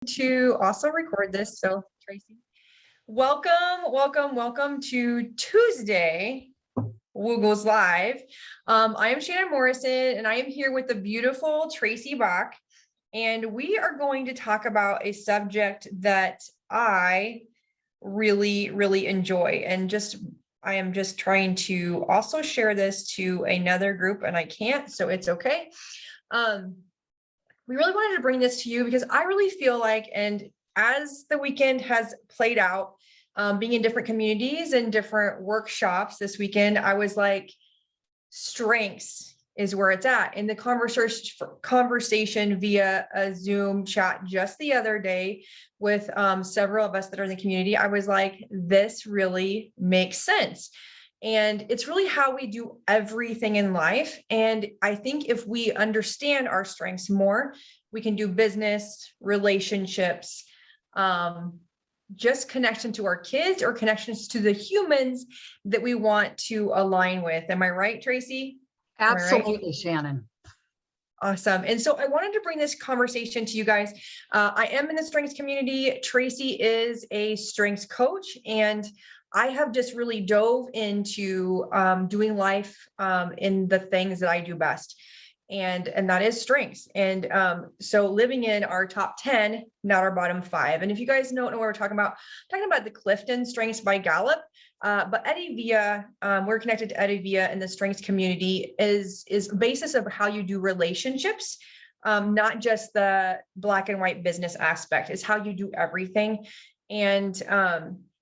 to also record this. So, Tracy, welcome to Tuesday Woo Goes Live. I am Shannon Morrison, and I am here with the beautiful Tracy Bach, and we are going to talk about a subject that I really enjoy, and I am just trying to also share this to another group, and I can't, so it's okay. We really wanted to bring this to you because I really feel like, and as the weekend has played out, being in different communities and different workshops this weekend, I was like, strengths is where it's at. In the conversation via a Zoom chat just the other day with several of us that are in the community, I was like, this really makes sense. And it's really how we do everything in life. And I think if we understand our strengths more, we can do business, relationships, just connection to our kids or connections to the humans that we want to align with. Am I right, Tracy? Absolutely, Shannon. Awesome. And so I wanted to bring this conversation to you guys. I am in the strengths community. Tracy is a strengths coach, and I have just really dove into doing life in the things that I do best. And that is strengths. And so living in our top 10, not our bottom 5. And if you guys don't know what we're talking about the Clifton Strengths by Gallup. But Eddie Via, we're connected to Eddie Via in the strengths community is basis of how you do relationships. Not just the black and white business aspect, is how you do everything. And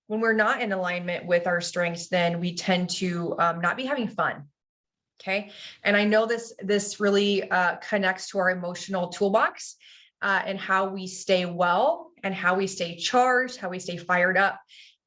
when we're not in alignment with our strengths, then we tend to not be having fun. Okay. And I know this really connects to our emotional toolbox and how we stay well and how we stay charged, how we stay fired up.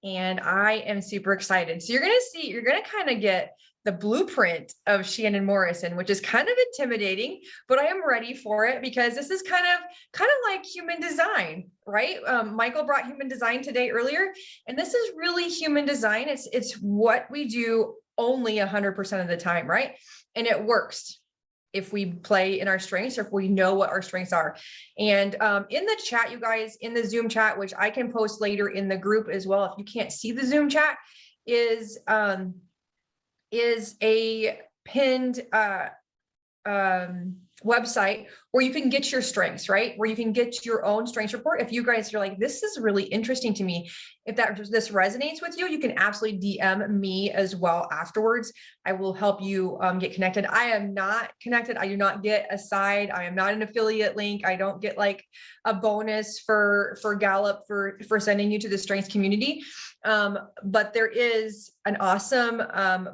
And I am super excited. So you're going to kind of get the blueprint of Shannon Morrison, which is kind of intimidating, but I am ready for it because this is kind of like human design, right? Michael brought human design today earlier, and this is really human design. It's what we do only 100% of the time, right? And it works if we play in our strengths or if we know what our strengths are. And in the chat, you guys, in the Zoom chat, which I can post later in the group as well, if you can't see the Zoom chat, is a pinned website where you can get your strengths, right? Where you can get your own strengths report. If you guys are like, this is really interesting to me, if this resonates with you, you can absolutely DM me as well afterwards. I will help you get connected. I am not connected. I do not get a side. I am not an affiliate link. I don't get like a bonus for Gallup for sending you to the strengths community. But there is an awesome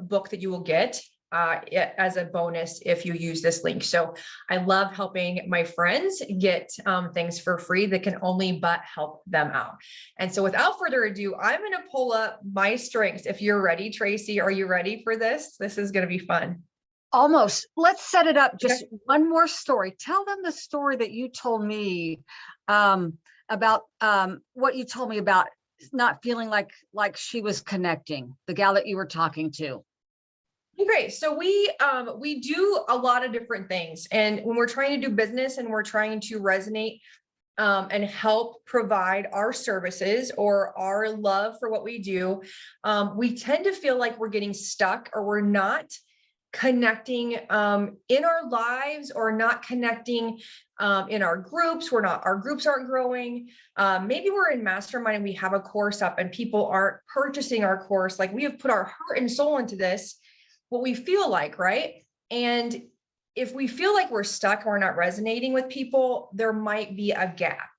book that you will get as a bonus if you use this link. So I love helping my friends get things for free that can only but help them out. And so without further ado, I'm going to pull up my strengths. If you're ready, Tracy, are you ready for this? This is going to be fun. Almost. Let's set it up. Just one more story. Tell them the story that you told me about what you told me about not feeling like she was connecting, the gal that you were talking to. Okay, so we do a lot of different things, and when we're trying to do business and we're trying to resonate and help provide our services or our love for what we do, we tend to feel like we're getting stuck or we're not connecting in our lives or not connecting in our groups. Our groups aren't growing. Maybe we're in mastermind and we have a course up and people aren't purchasing our course. Like we have put our heart and soul into this. What we feel like, right? And if we feel like we're stuck and we're not resonating with people, there might be a gap,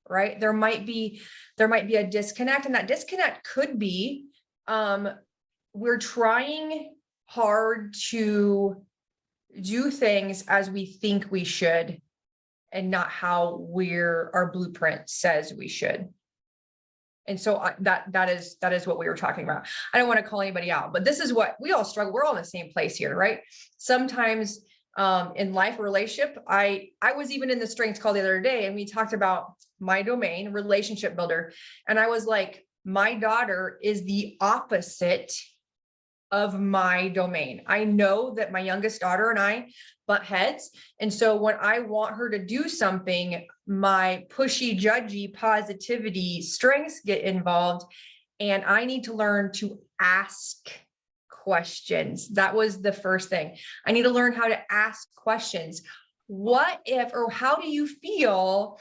right? There might be a disconnect, and that disconnect could be we're trying hard to do things as we think we should and not how our blueprint says we should. And so that is what we were talking about. I don't want to call anybody out, but this is what we all struggle. We're all in the same place here, right? Sometimes in life, relationship, I was even in the strengths call the other day, and we talked about my domain, relationship builder. And I was like, my daughter is the opposite of my domain. I know that my youngest daughter and I butt heads. And so when I want her to do something, my pushy, judgy, positivity strengths get involved. And I need to learn to ask questions. That was the first thing. I need to learn how to ask questions. What if, or how do you feel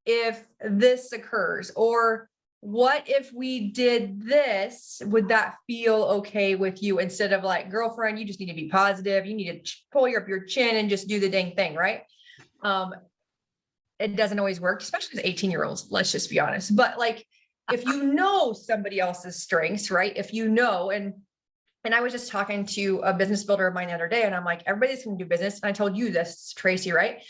if this occurs? Or what if we did this? Would that feel okay with you? Instead of like, girlfriend, you just need to be positive. You need to pull up your chin and just do the dang thing, right? It doesn't always work, especially with 18-year-olds. Let's just be honest. But like, if you know somebody else's strengths, right? If you know, and I was just talking to a business builder of mine the other day, and I'm like, everybody's going to do business. And I told you this, Tracy, right?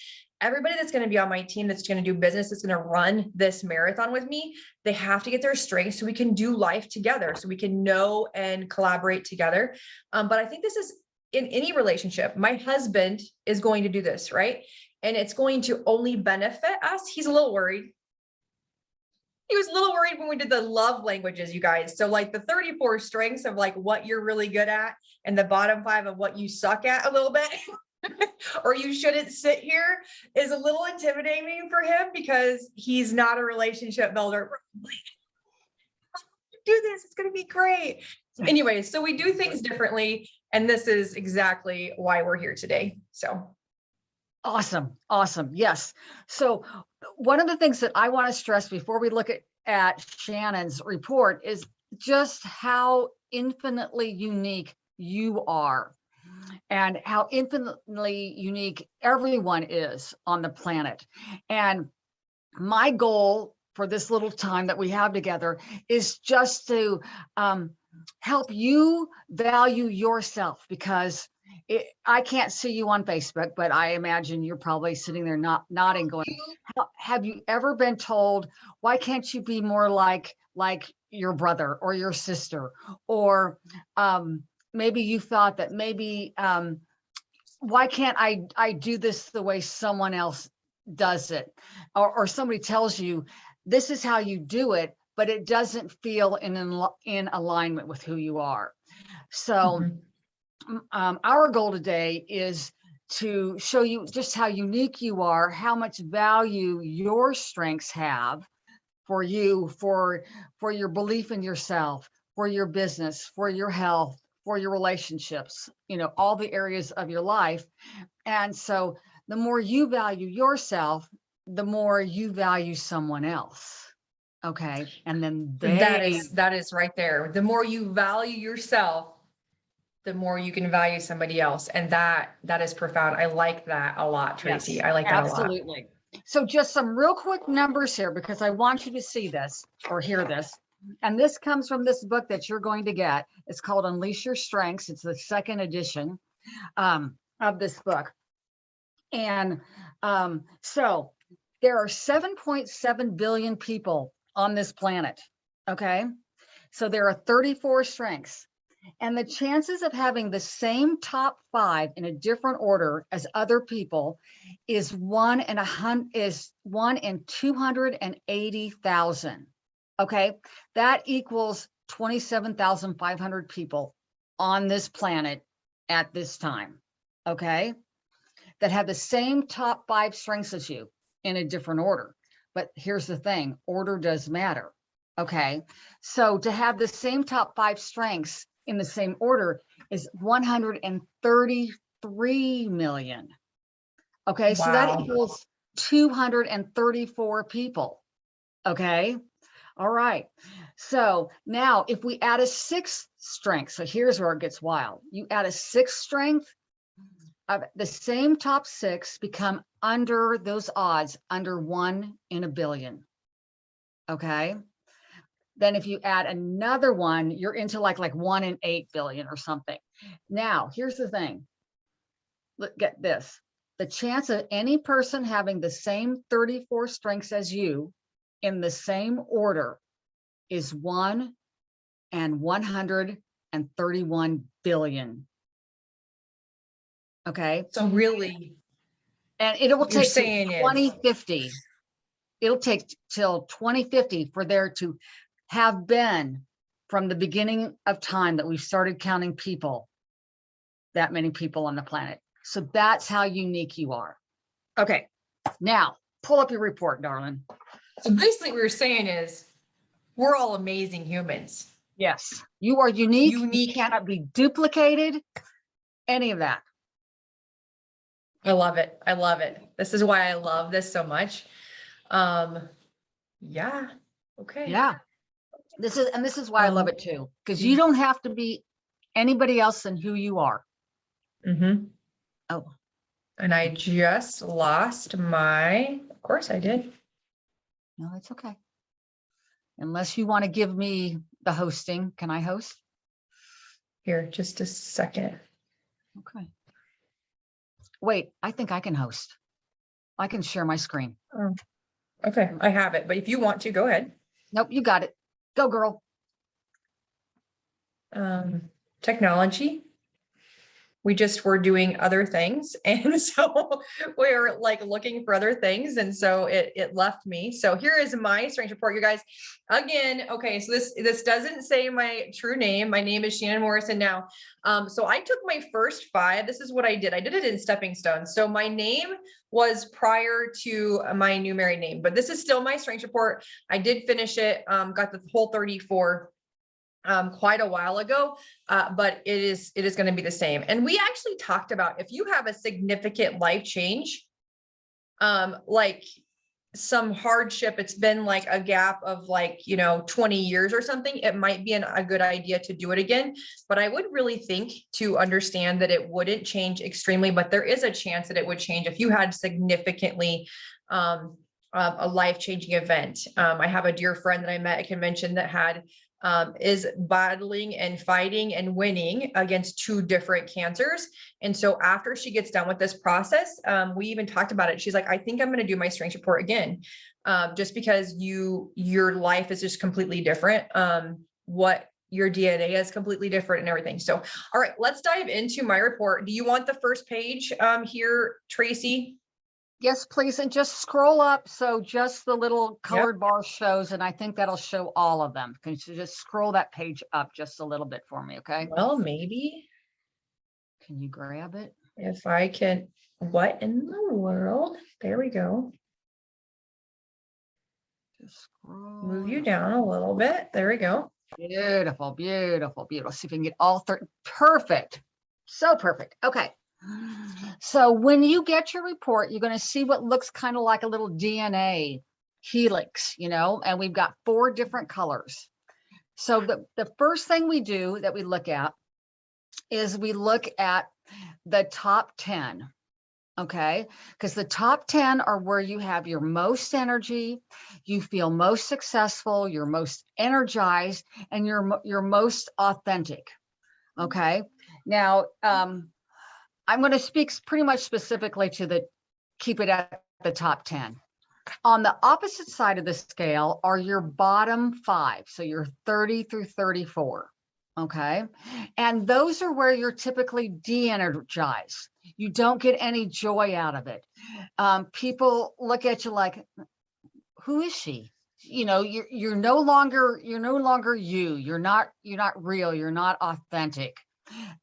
Everybody that's going to be on my team, that's going to do business, that's going to run this marathon with me, they have to get their strengths so we can do life together, so we can know and collaborate together. But I think this is in any relationship. My husband is going to do this, right? And it's going to only benefit us. He's a little worried. He was a little worried when we did the love languages, you guys. So like the 34 strengths of like what you're really good at and the bottom 5 of what you suck at a little bit. Or you shouldn't sit here is a little intimidating for him because he's not a relationship builder. Do this, it's going to be great. Anyway, so we do things differently. And this is exactly why we're here today. So. Awesome. Awesome. Yes. So one of the things that I want to stress before we look at Shannon's report is just how infinitely unique you are and how infinitely unique everyone is on the planet. And my goal for this little time that we have together is just to help you value yourself, because I can't see you on Facebook, but I imagine you're probably sitting there nodding going, have you ever been told, why can't you be more like your brother or your sister? Or maybe you thought that maybe, why can't I do this the way someone else does it? Or somebody tells you, this is how you do it, but it doesn't feel in alignment with who you are. So our goal today is to show you just how unique you are, how much value your strengths have for you, for your belief in yourself, for your business, for your health, for your relationships, all the areas of your life. And so the more you value yourself, the more you value someone else. Okay. And then that is right there. The more you value yourself, the more you can value somebody else. And that is profound. I like that a lot, Tracy. Yes, I like that absolutely. a lot. So just some real quick numbers here, because I want you to see this or hear this. And this comes from this book that you're going to get. It's called Unleash Your Strengths. It's the second edition of this book. And so there are 7.7 billion people on this planet. Okay. So there are 34 strengths. And the chances of having the same top 5 in a different order as other people is 1 in 280,000. Okay, that equals 27,500 people on this planet at this time. Okay, that have the same top 5 strengths as you in a different order. But here's the thing: order does matter. Okay, so to have the same top 5 strengths in the same order is 133 million. Okay, wow. So that equals 234 people. Okay, all right. So now if we add a 6th strength, so here's where it gets wild. You add a 6th strength, the same top 6 become under those odds, under 1 in a billion. Okay. Then if you add another one, you're into like 1 in 8 billion or something. Now, here's the thing. Look, get this. The chance of any person having the same 34 strengths as you in the same order is 1 in 131 billion. Okay. So really, and it will take 2050. It'll take till 2050 for there to have been from the beginning of time that we started counting people, that many people on the planet. So that's how unique you are. Okay, now pull up your report, darling. So basically what we're saying is we're all amazing humans. Yes, you are unique. You Unique. cannot be duplicated, any of that. I love it. I love it. This is why I love this so much. Yeah. Okay. Yeah. This is why I love it too, because you don't have to be anybody else than who you are. Mm-hmm. Oh, And I just lost my, of course I did. no, it's okay. Unless you want to give me the hosting, can I host? Here, just a second. Okay. Wait, I think I can host. I can share my screen. Oh, okay, I have it, but if you want to, go ahead. Nope, you got it. Go, girl. Technology. We just were doing other things. And so we're like looking for other things. And so it left me. So here is my strengths report, you guys. Again, okay, so this doesn't say my true name. My name is Shannon Morrison now. So I took my first 5. This is what I did. I did it in stepping stones. So my name was prior to my new married name, but this is still my strengths report. I did finish it, got the whole 34 quite a while ago, but it is going to be the same. And we actually talked about if you have a significant life change, like some hardship, it's been like a gap of like, 20 years or something, it might be a good idea to do it again. But I would really think to understand that it wouldn't change extremely, but there is a chance that it would change if you had significantly a life-changing event. I have a dear friend that I met at convention that had is battling and fighting and winning against 2 different cancers. And so after she gets done with this process, we even talked about it. She's like, I think I'm going to do my strengths report again, just because your life is just completely different. What your DNA is completely different and everything. So, all right, let's dive into my report. Do you want the first page here, Tracy? Yes, please. And just scroll up. So just the little colored bar shows, and I think that'll show all of them. Can you just scroll that page up just a little bit for me? Okay. Well, maybe. Can you grab it? If I can, what in the world? There we go. Just scroll. Move you down a little bit. There we go. Beautiful, beautiful, beautiful. See if we can get all 30. Perfect. So perfect. Okay. So when you get your report, you're going to see what looks kind of like a little DNA helix, and we've got 4 different colors. So the first thing we do that we look at is we look at the top 10. Okay, because the top 10 are where you have your most energy, you feel most successful, you're most energized, and you're most authentic. Okay, now I'm going to speak pretty much specifically to keep it at the top 10. On the opposite side of the scale are your bottom 5, so you're 30 through 34. Okay, and those are where you're typically de-energized. You don't get any joy out of it. People look at you like, who is she? You're no longer you. You're not real. You're not authentic.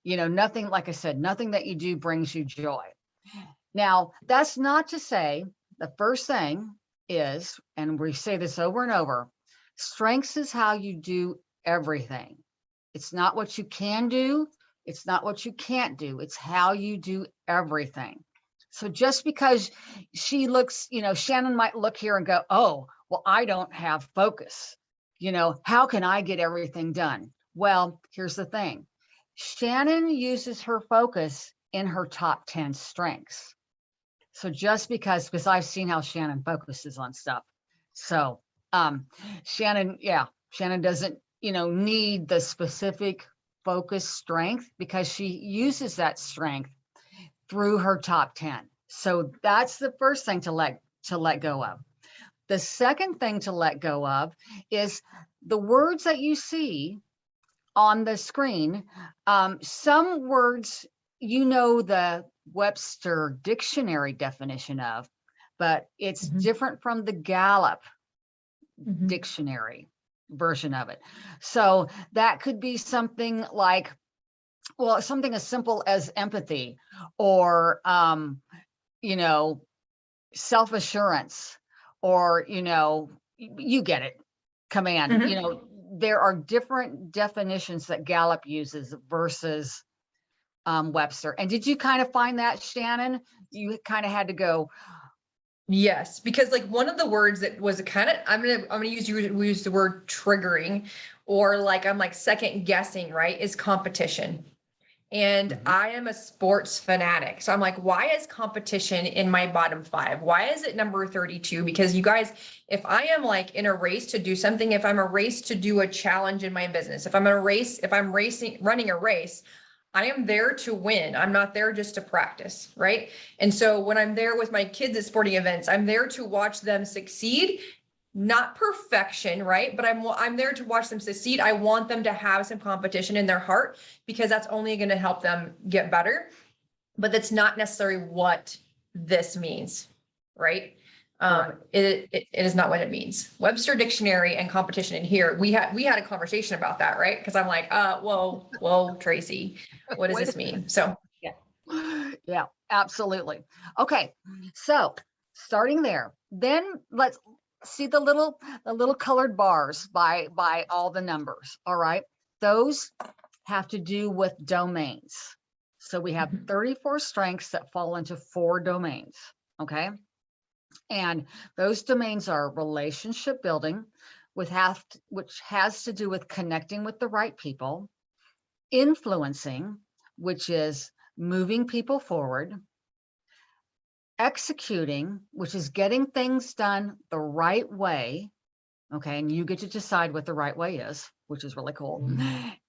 Nothing, like I said, nothing that you do brings you joy. Now, that's not to say the first thing is, and we say this over and over, strengths is how you do everything. It's not what you can do. It's not what you can't do. It's how you do everything. So just because she looks, Shannon might look here and go, oh, well, I don't have focus. How can I get everything done? Well, here's the thing. Shannon uses her focus in her top 10 strengths. So just because I've seen how Shannon focuses on stuff. So Shannon doesn't, need the specific focus strength because she uses that strength through her top 10. So that's the first thing to let go of. The second thing to let go of is the words that you see on the screen. Some words, the Webster dictionary definition of, but it's different from the Gallup dictionary. version of it. So that could be something like, well, something as simple as empathy, or, you know, self-assurance, or, you know, you get it, command. You Mhm. know, there are different definitions that Gallup uses versus Webster. And did you kind of find that, Shannon? You kind of had to go, Yes, because like one of the words that was kind of, I'm gonna use the word triggering, or like I'm like second guessing, right? Is competition. And Mhm. I am a sports fanatic. So I'm like, why is competition in my bottom five? Why is it number 32? Because you guys, if I am like in a race to do something, if I'm a race to do a challenge in my business, if I'm running a race, I am there to win. I'm not there just to practice, right? And so when I'm there with my kids at sporting events, I'm there to watch them succeed, not perfection, right? But I'm there to watch them succeed. I want them to have some competition in their heart, because that's only going to help them get better. But that's not necessarily what this means, right? correct. It is not what it means. Webster Dictionary and competition in here. We had a conversation about that, right? Because I'm like, whoa, Tracy, what does Wait this a mean? So minute. Yeah, absolutely. Okay, so starting there, then let's see the little colored bars by all the numbers. All right, those have to do with domains. So we have 34 strengths that fall into 4 domains. Okay. And those domains are relationship building, which has to do with connecting with the right people, influencing, which is moving people forward, executing, which is getting things done the right way. Okay. And you get to decide what the right way is, which is really cool.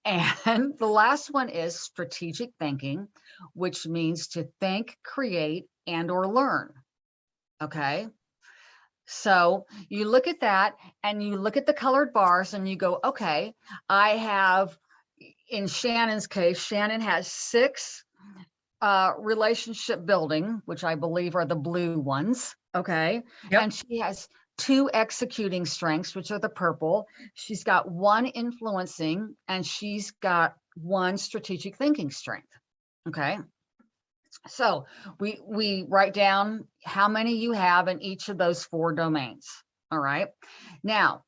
And the last one is strategic thinking, which means to think, create, and or learn. Okay. So you look at that and you look at the colored bars and you go, okay, I have, in Shannon's case, Shannon has 6 relationship building, which I believe are the blue ones. Okay. yep. And she has 2 executing strengths, which are the purple. She's got 1 influencing, and she's got 1 strategic thinking strength. Okay. So we write down how many you have in each of those 4 domains. All right. Now,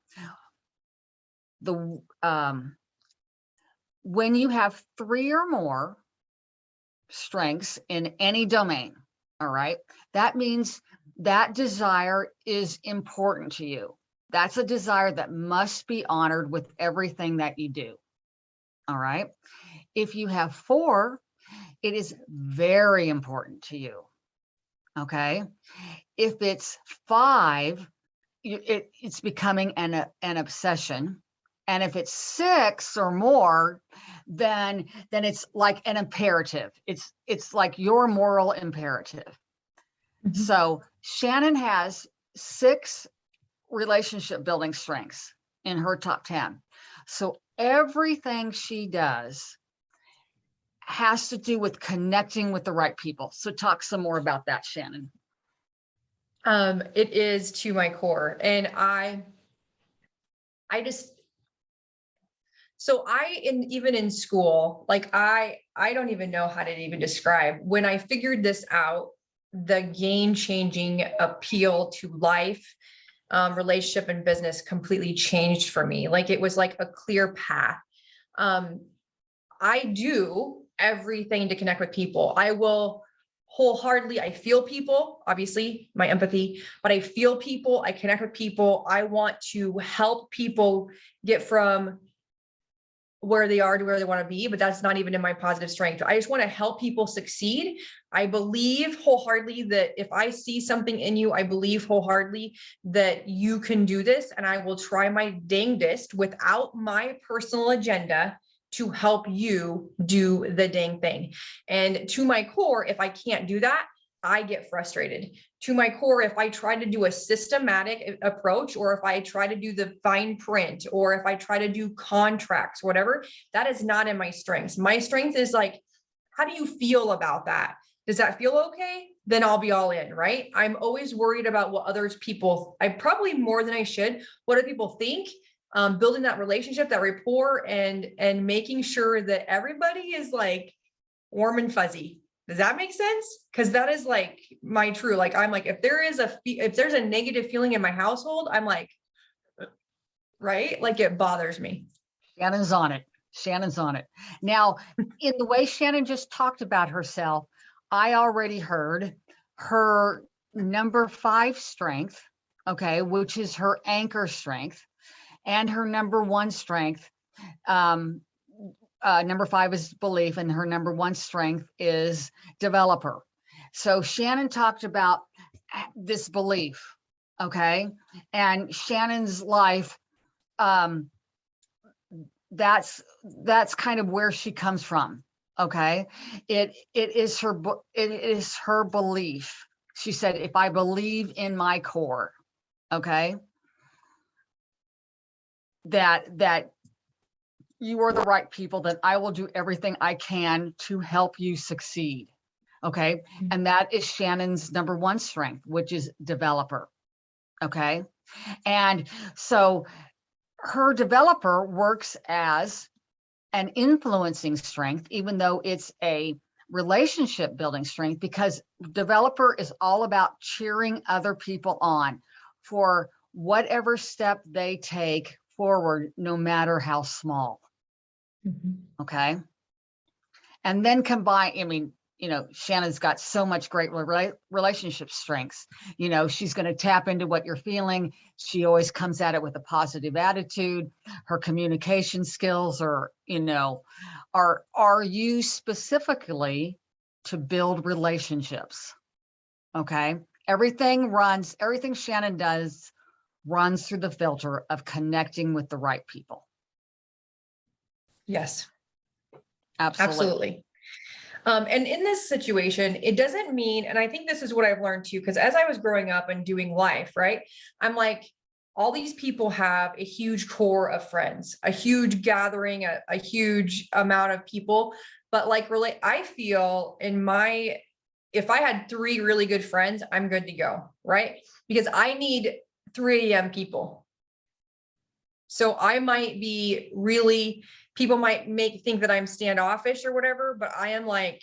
the when you have 3 or more strengths in any domain, all right, that means that desire is important to you. That's a desire that must be honored with everything that you do. All right. If you have 4, it is very important to you. Okay. If it's 5, it's becoming an obsession. And if it's 6 or more, then it's like an imperative. It's like your moral imperative. Mhm. So Shannon has 6 relationship building strengths in her top 10. So everything she does has to do with connecting with the right people. So talk some more about that, Shannon. It is to my core, and I just so even in school, like I don't even know how to even describe when I figured this out, the game changing appeal to life, relationship and business completely changed for me. Like it was like a clear path. Um, I do everything to connect with people. I will wholeheartedly, I feel people, obviously my empathy, but I feel people, I connect with people. I want to help people get from where they are to where they want to be, but that's not even in my positive strength. I just want to help people succeed. I believe wholeheartedly that if I see something in you, I believe wholeheartedly that you can do this, and I will try my dangest without my personal agenda to help you do the dang thing. And to my core, if I can't do that, I get frustrated. To my core, if I try to do a systematic approach, or if I try to do the fine print, or if I try to do contracts, whatever, that is not in my strengths. My strength is like, how do you feel about that? Does that feel okay? Then I'll be all in, right? I'm always worried about what others people, I probably more than I should, what do people think? building that relationship, that rapport, and making sure that everybody is like warm and fuzzy. Does that make sense? Because that is like my true, like, I'm like, if there's a negative feeling in my household, I'm like, right? Like it bothers me. Shannon's on it. Shannon's on it. Now, in the way Shannon just talked about herself, I already heard her number 5 strength, okay, which is her anchor strength, and her number 1 strength. Number 5 is belief, and her number 1 strength is developer. So Shannon talked about this belief, okay, and Shannon's life, that's kind of where she comes from. Okay. It is her belief. She said, if I believe in my core, okay, that you are the right people, that I will do everything I can to help you succeed. Okay. And that is Shannon's number 1 strength, which is developer. Okay. And so her developer works as an influencing strength, even though it's a relationship building strength, because developer is all about cheering other people on for whatever step they take forward, no matter how small. Okay. And then combine, I mean, Shannon's got so much great relationship strengths. She's going to tap into what you're feeling. She always comes at it with a positive attitude. Her communication skills are used specifically to build relationships. Okay. Everything Shannon does runs through the filter of connecting with the right people. Yes. Absolutely. And in this situation, it doesn't mean, and I think this is what I've learned too, because as I was growing up and doing life, right, I'm like, all these people have a huge core of friends, a huge gathering, a huge amount of people. But like, really, I feel if I had 3 really good friends, I'm good to go, right? Because I need 3 a.m. people. So I might be people might think that I'm standoffish or whatever, but I am like,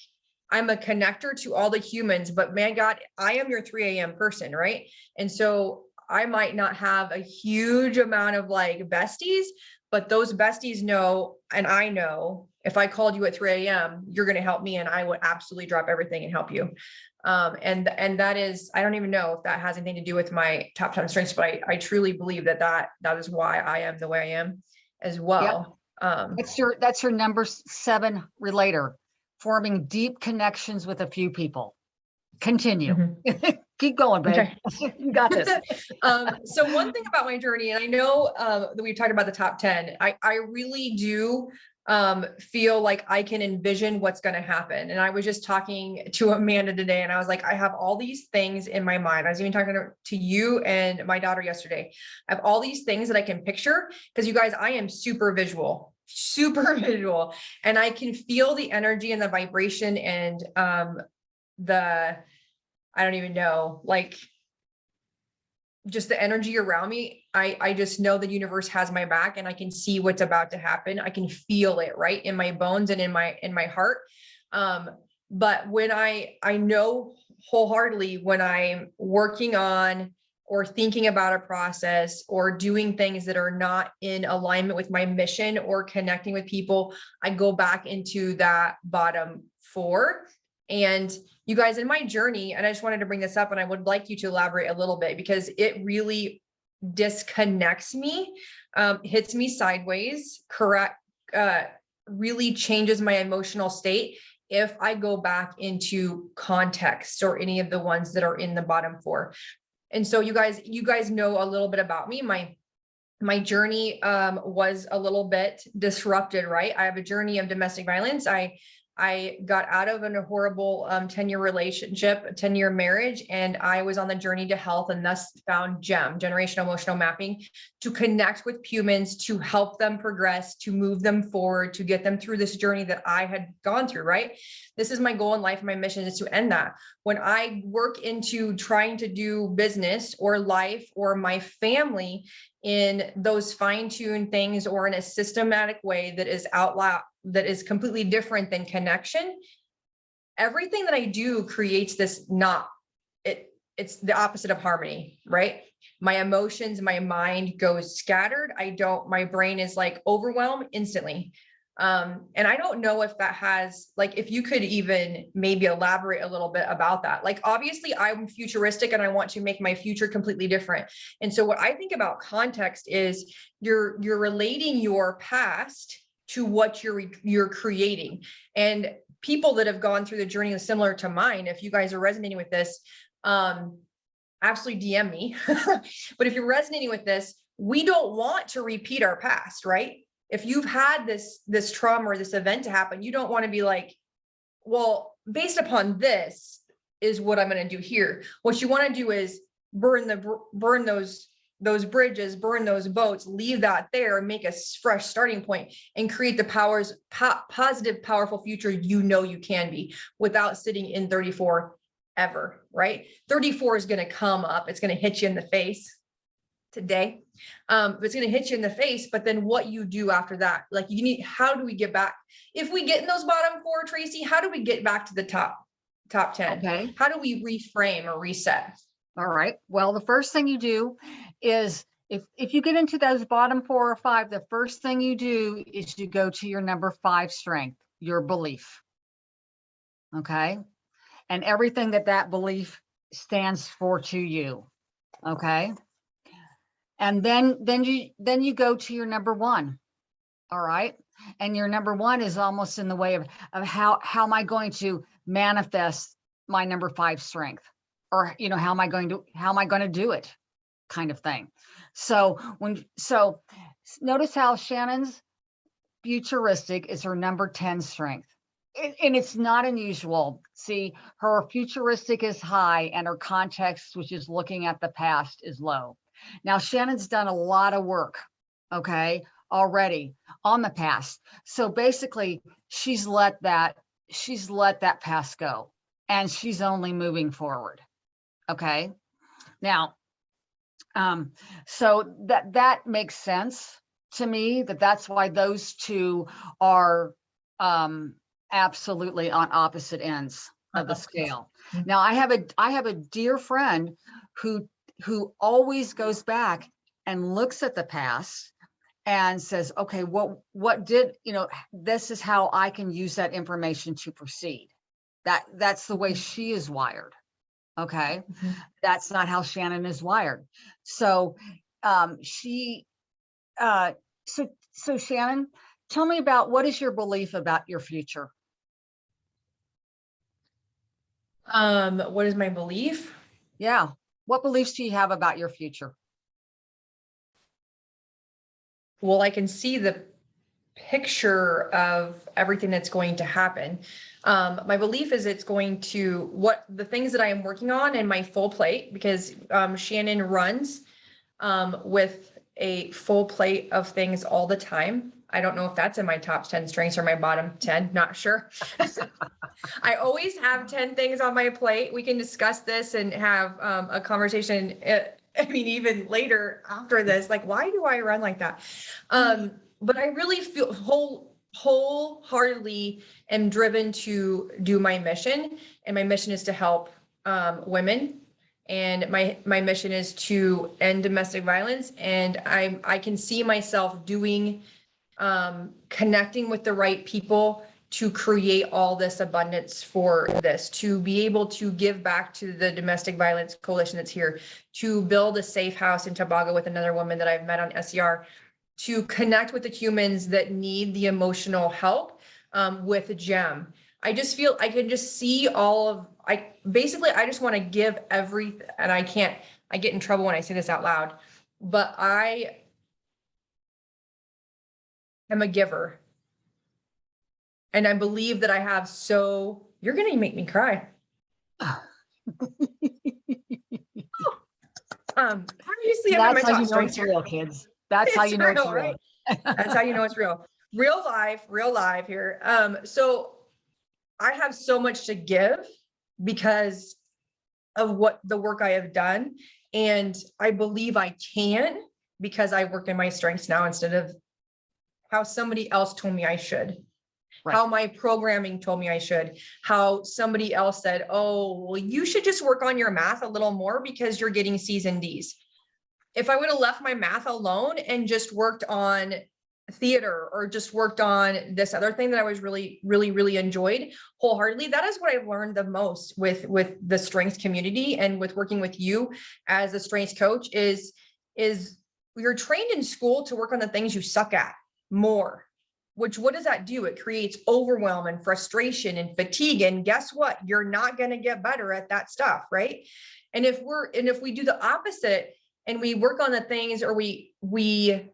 I'm a connector to all the humans, but man, God, I am your 3 a.m. person, right? And so I might not have a huge amount of like besties, but those besties know, and I know if I called you at 3 a.m., you're going to help me, and I would absolutely drop everything and help you. And that is, I don't even know if that has anything to do with my top 10 strengths, but I truly believe that is why I am the way I am as well. Yep. That's your number 7 relator, forming deep connections with a few people. Continue. Mm-hmm. Keep going, babe. Okay. You got this. So one thing about my journey, and I know that we've talked about the top 10, I really do feel like I can envision what's going to happen. And I was just talking to Amanda today, and I was like, I have all these things in my mind. I was even talking to you and my daughter yesterday. I have all these things that I can picture, because you guys, I am super visual, and I can feel the energy and the vibration and I don't even know, like just the energy around me. I just know the universe has my back, and I can see what's about to happen. I can feel it right in my bones and in my heart. But when I know wholeheartedly when I'm working on or thinking about a process or doing things that are not in alignment with my mission or connecting with people, I go back into that bottom 4. And you guys, in my journey, and I just wanted to bring this up, and I would like you to elaborate a little bit, because it really disconnects me, hits me sideways, really changes my emotional state if I go back into context or any of the ones that are in the bottom 4. And so you guys know a little bit about me. My journey was a little bit disrupted, right? I have a journey of domestic violence. I got out of a horrible 10-year relationship, a 10-year marriage, and I was on the journey to health, and thus found GEM, generational emotional mapping, to connect with humans, to help them progress, to move them forward, to get them through this journey that I had gone through, right? This is my goal in life. My mission is to end that. When I work into trying to do business or life or my family in those fine-tuned things or in a systematic way that is out loud, that is completely different than connection, everything that I do creates this it's the opposite of harmony, right? My emotions, my mind goes scattered. My brain is like overwhelmed instantly. And I don't know if that has, like, if you could even maybe elaborate a little bit about that. Like, obviously I'm futuristic and I want to make my future completely different. And so what I think about context is you're relating your past to what you're creating. And people that have gone through the journey similar to mine, if you guys are resonating with this, absolutely DM me. But if you're resonating with this, we don't want to repeat our past, right? If you've had this trauma or this event to happen, you don't want to be like, well, based upon this is what I'm going to do here. What you want to do is burn those bridges, burn those boats, leave that there, make a fresh starting point, and create the positive, powerful future you can be, without sitting in 34 ever, right? 34 is going to come up. It's going to hit you in the face today. It's going to hit you in the face, but then what you do after that, like how do we get back? If we get in those bottom 4, Tracy, how do we get back to the top 10? Okay. How do we reframe or reset? All right. Well, the first thing you do is if you get into those bottom 4 or 5, the first thing you do is you go to your number 5 strength, your belief. Okay. And everything that belief stands for to you. Okay. And then you go to your number 1. All right. And your number 1 is almost in the way of how am I going to manifest my number 5 strength, or, how am I going to do it, kind of thing. So notice how Shannon's futuristic is her number 10 strength. And it's not unusual. See, her futuristic is high and her context, which is looking at the past, is low. Now, Shannon's done a lot of work, okay, already on the past. So basically, she's let that past go, and she's only moving forward. Okay. Now, so that makes sense to me, that's why those two are absolutely on opposite ends of the scale. Now, I have a dear friend who always goes back and looks at the past and says, okay, what did, this is how I can use that information to proceed. That's the way she is wired. Okay. Mm-hmm. That's not how Shannon is wired. So so Shannon, tell me about, what is your belief about your future? What is my belief? Yeah. What beliefs do you have about your future? Well, I can see the picture of everything that's going to happen. My belief is it's going to, what the things that I am working on in my full plate, because Shannon runs with a full plate of things all the time. I don't know if that's in my top 10 strengths or my bottom 10, not sure. I always have 10 things on my plate. We can discuss this and have a conversation. Even later after this, like, why do I run like that? But I really feel wholeheartedly am driven to do my mission. And my mission is to help women. And my mission is to end domestic violence. And I can see myself doing, connecting with the right people to create all this abundance for this, to be able to give back to the domestic violence coalition that's here, to build a safe house in Tobago with another woman that I've met on SER, to connect with the humans that need the emotional help with GEM. I just feel I can just see I just want to give everything, and I get in trouble when I say this out loud, but I am a giver. And I believe that I have you're going to make me cry. Obviously, that's how you know it's real, kids. That's how you know it's real. Right? That's how you know it's real. Real life here. So I have so much to give because of what the work I have done. And I believe I can, because I work in my strengths now instead of how somebody else told me I should. Right. How my programming told me I should, how somebody else said, oh, well, you should just work on your math a little more because you're getting C's and D's. If I would have left my math alone and just worked on theater or just worked on this other thing that I was really enjoyed wholeheartedly, that is what I've learned the most with the strengths community and with working with you as a strengths coach is you're trained in school to work on the things you suck at more. Which, what does that do? It creates overwhelm and frustration and fatigue. And guess what? You're not going to get better at that stuff, right? And if we do the opposite and we work on the things, or we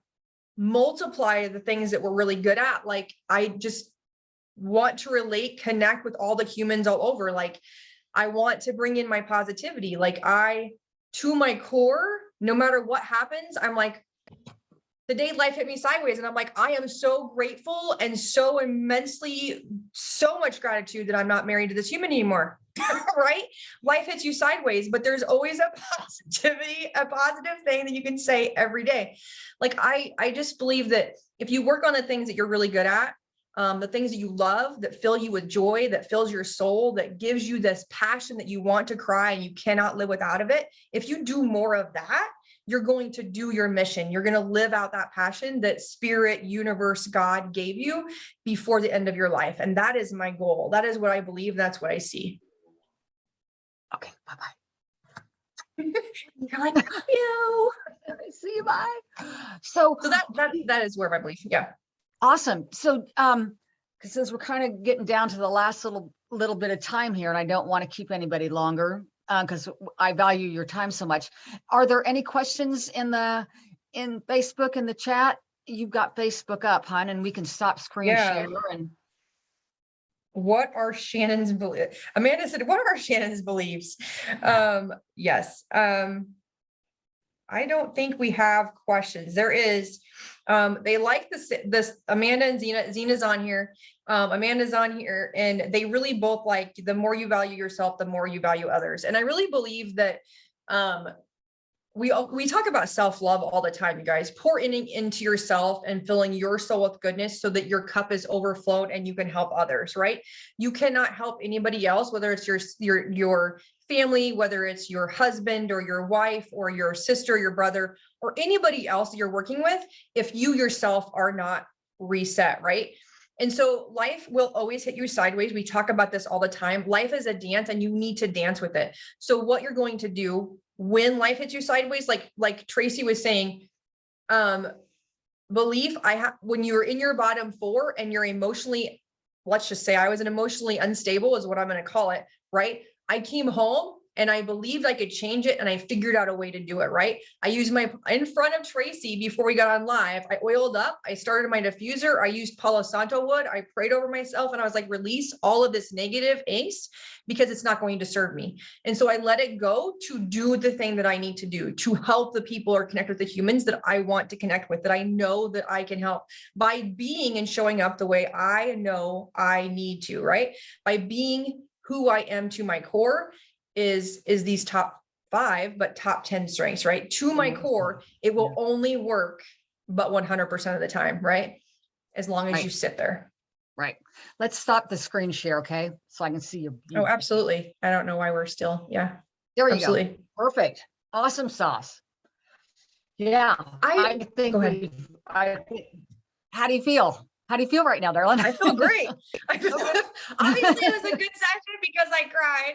multiply the things that we're really good at, like I just want to relate, connect with all the humans all over. Like I want to bring in my positivity. Like to my core, no matter what happens, I'm like, the day life hit me sideways, and I'm like, I am so grateful and so immensely, so much gratitude that I'm not married to this human anymore, right? Life hits you sideways, but there's always a positive thing that you can say every day. Like, I just believe that if you work on the things that you're really good at, the things that you love, that fill you with joy, that fills your soul, that gives you this passion that you want to cry and you cannot live without of it. If you do more of that, you're going to do your mission. You're going to live out that passion that spirit, universe, God gave you before the end of your life. And that is my goal. That is what I believe. That's what I see. Okay. Bye-bye. You're like, you. See you. Bye. So that is where my belief. Yeah. Awesome. So, because since we're kind of getting down to the last little bit of time here, and I don't want to keep anybody longer, because I value your time so much. Are there any questions in Facebook in the chat? You've got Facebook up, hon, and we can stop screen share. And what are Shannon's beliefs? Amanda said, "What are Shannon's beliefs?" Yes. I don't think we have questions. There is. They like this Amanda and Zena's on here. Amanda's on here, and they really both like the more you value yourself, the more you value others. And I really believe that we talk about self-love all the time, you guys. Pour into yourself and filling your soul with goodness so that your cup is overflowed and you can help others, right? You cannot help anybody else, whether it's your family, whether it's your husband or your wife or your sister, your brother, or anybody else that you're working with, if you yourself are not reset, right? And so life will always hit you sideways. We talk about this all the time. Life is a dance and you need to dance with it. So what you're going to do when life hits you sideways, like Tracy was saying, belief, when you're in your bottom four and you're emotionally, let's just say I was an emotionally unstable is what I'm going to call it, right? I came home and I believed I could change it, and I figured out a way to do it, right? I used in front of Tracy before we got on live, I oiled up, I started my diffuser, I used Palo Santo wood, I prayed over myself, and I was like, release all of this negative angst because it's not going to serve me. And so I let it go to do the thing that I need to do, to help the people or connect with the humans that I want to connect with, that I know that I can help by being and showing up the way I know I need to, right? By being who I am to my core is these top 5, but top 10 strengths, right? To my core, it will only work, but 100% of the time, right? As long as you sit there. Right. Let's stop the screen share, okay? So I can see you. Oh, absolutely. I don't know why we're still, There you go. Perfect. Awesome sauce. Yeah. I think go ahead. How do you feel? How do you feel right now, darling? I feel great. Obviously, it was a good session because I cried.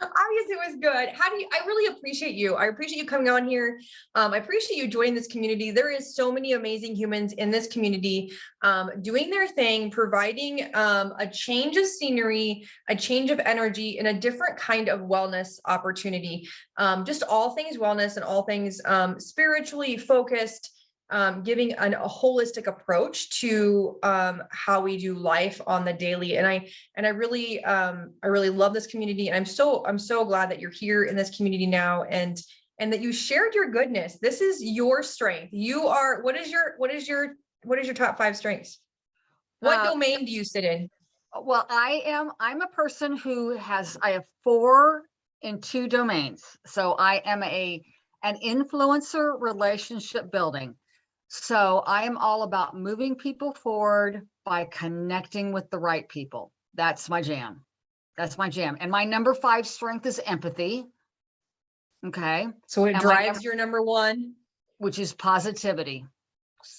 Obviously, it was good. I really appreciate you. I appreciate you coming on here. I appreciate you joining this community. There is so many amazing humans in this community doing their thing, providing a change of scenery, a change of energy, and a different kind of wellness opportunity. Just all things wellness and all things spiritually focused. Giving a holistic approach to how we do life on the daily, and I really love this community, and I'm so glad that you're here in this community now, and that you shared your goodness. This is your strength. You are. What is your top 5 strengths? What domain do you sit in? Well, I'm a person who I have 4 in 2 domains. So I am and influencer relationship building. So I am all about moving people forward by connecting with the right people. That's my jam. That's my jam. And my number 5 strength is empathy. Okay. So it And drives your number 1, which is positivity,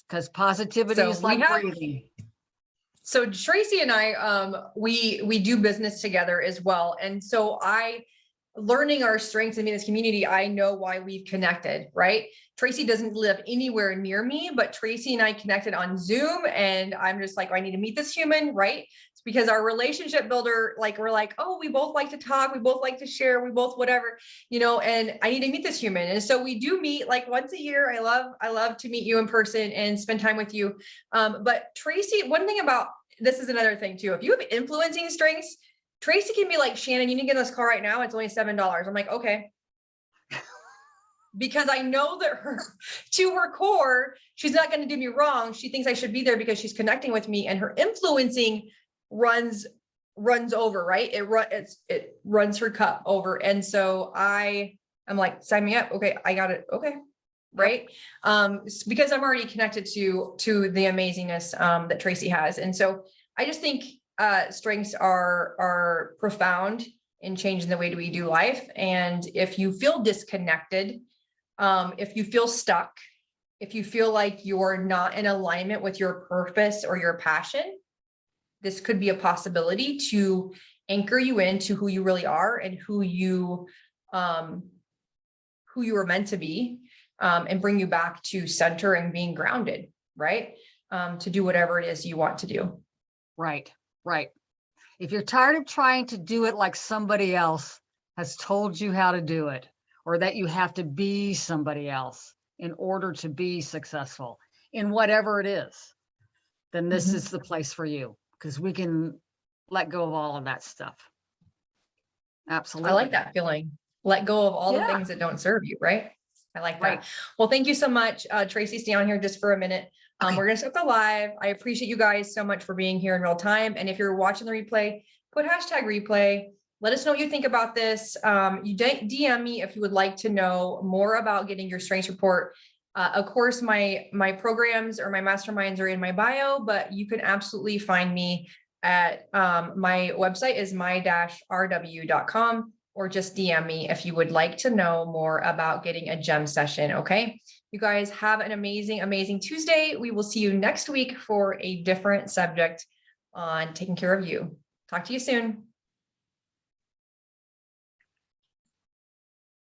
because positivity So is like we have- breathing. So Tracy and I, we do business together as well. And so learning our strengths in this community, I know why we've connected, right? Tracy doesn't live anywhere near me, but Tracy and I connected on Zoom, and I'm just like, I need to meet this human, right? It's because our relationship builder, like, we're like, oh, we both like to talk, we both like to share, we both whatever, and I need to meet this human. And so we do meet like once a year. I love to meet you in person and spend time with you. But Tracy, one thing about this is another thing too. If you have influencing strengths, Tracy can be like, Shannon, you need to get in this car right now. It's only $7. I'm like, okay. Because I know that to her core, she's not going to do me wrong. She thinks I should be there because she's connecting with me, and her influencing runs over, right? It runs her cup over. And so I'm like, sign me up. Okay. I got it. Okay. Right. Because I'm already connected to the amazingness, that Tracy has. And so I just think, strengths are profound in changing the way we do life. And if you feel disconnected, if you feel stuck, if you feel like you're not in alignment with your purpose or your passion, this could be a possibility to anchor you into who you really are and who you were meant to be, and bring you back to center and being grounded, right? To do whatever it is you want to do. Right. If you're tired of trying to do it like somebody else has told you how to do it, or that you have to be somebody else in order to be successful in whatever it is, then this is the place for you, because we can let go of all of that stuff. Absolutely. I like that feeling. Let go of all the things that don't serve you, right? I like that. Well, thank you so much. Tracy, stay on here just for a minute. We're going to start the live. I appreciate you guys so much for being here in real time. And if you're watching the replay, put #replay. Let us know what you think about this. You DM me if you would like to know more about getting your strengths report. Of course, my programs or my masterminds are in my bio, but you can absolutely find me at my website is my-rw.com, or just DM me if you would like to know more about getting a gem session. Okay. You guys have an amazing, amazing Tuesday. We will see you next week for a different subject on taking care of you. Talk to you soon.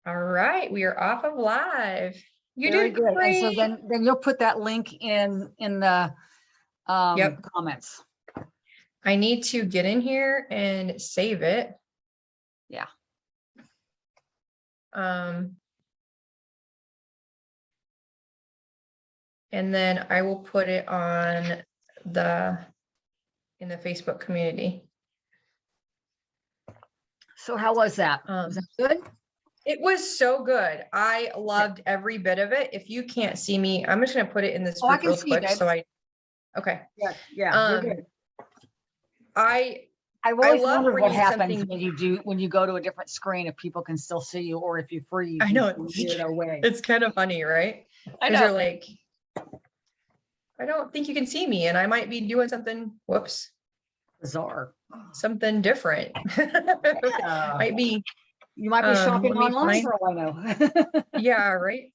All right. We are off of live. You Very did good. great. And so then you'll put that link in the comments. I need to get in here and save it. Yeah. And then I will put it on in the Facebook community. So how was that? Was that good? It was so good. I loved every bit of it. If you can't see me, I'm just going to put it in this group real quick. Okay. Yeah. You're good. I've always wondered what happens when you go to a different screen, if people can still see you, or if you freeze. I know it's kind of funny, right? I know. You're like, I don't think you can see me, and I might be doing something. Whoops. Bizarre. Something different. Might be. You might be shopping online for all I know. Yeah. Right.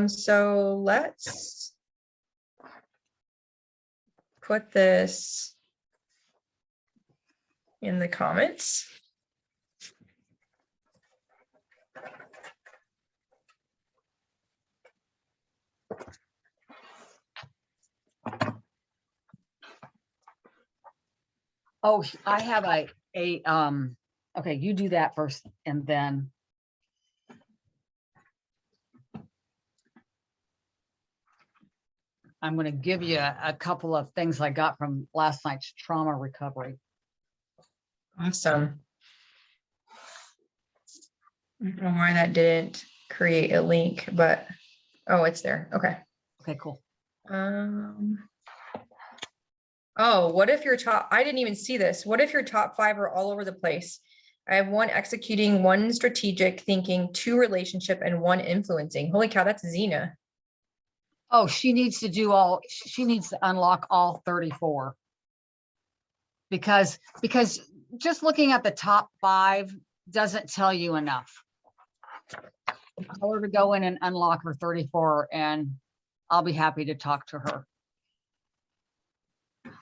So let's put this in the comments. Oh, I have okay, you do that first, and then I'm going to give you a couple of things I got from last night's trauma recovery. Awesome. I don't know why that didn't create a link, but it's there. Okay. Okay, cool. Oh, what if your I didn't even see this. What if your top 5 are all over the place? I have 1 executing, 1 strategic thinking, 2 relationship, and 1 influencing. Holy cow, that's Xena. Oh, she needs to unlock all 34. Because just looking at the top 5 doesn't tell you enough. Tell her to go in and unlock her 34, and I'll be happy to talk to her.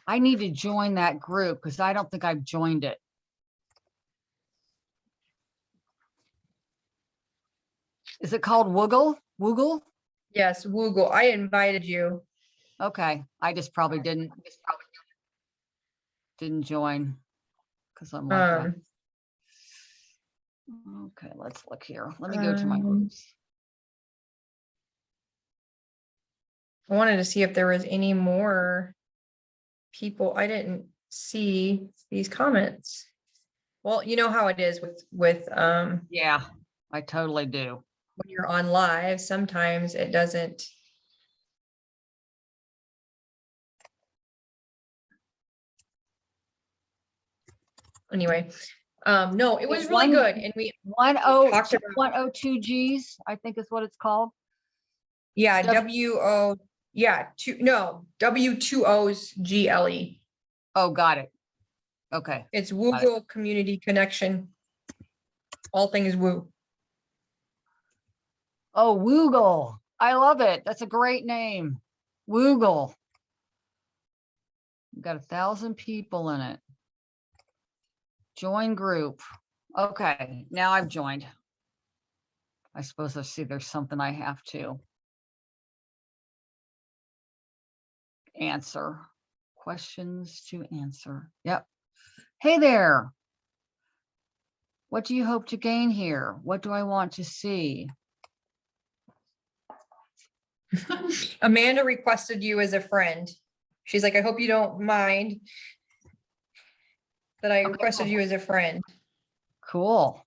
I need to join that group because I don't think I've joined it. Is it called Woogle? Woogle? Yes, Woogle. I invited you. Okay, I just probably didn't join because I'm like that. Okay, let's look here. Let me go to my groups. I wanted to see if there was any more people. I didn't see these comments. Well, you know how it is with Yeah, I totally do. when you're on live, sometimes it doesn't. Anyway, no, it was really good. And we talked about 102 Gs, I think is what it's called. Yeah, W2Os GLE. Oh, got it. Okay. It's Woogle Community Connection. All things woo. Oh, Woogle. I love it. That's a great name. Woogle. We've got 1,000 people in it. Join group. Okay, now I've joined. I suppose I see there's something I have to answer. Questions to answer. Yep. Hey there. What do you hope to gain here? What do I want to see? Amanda requested you as a friend. She's like, I hope you don't mind that I requested you as a friend. Cool.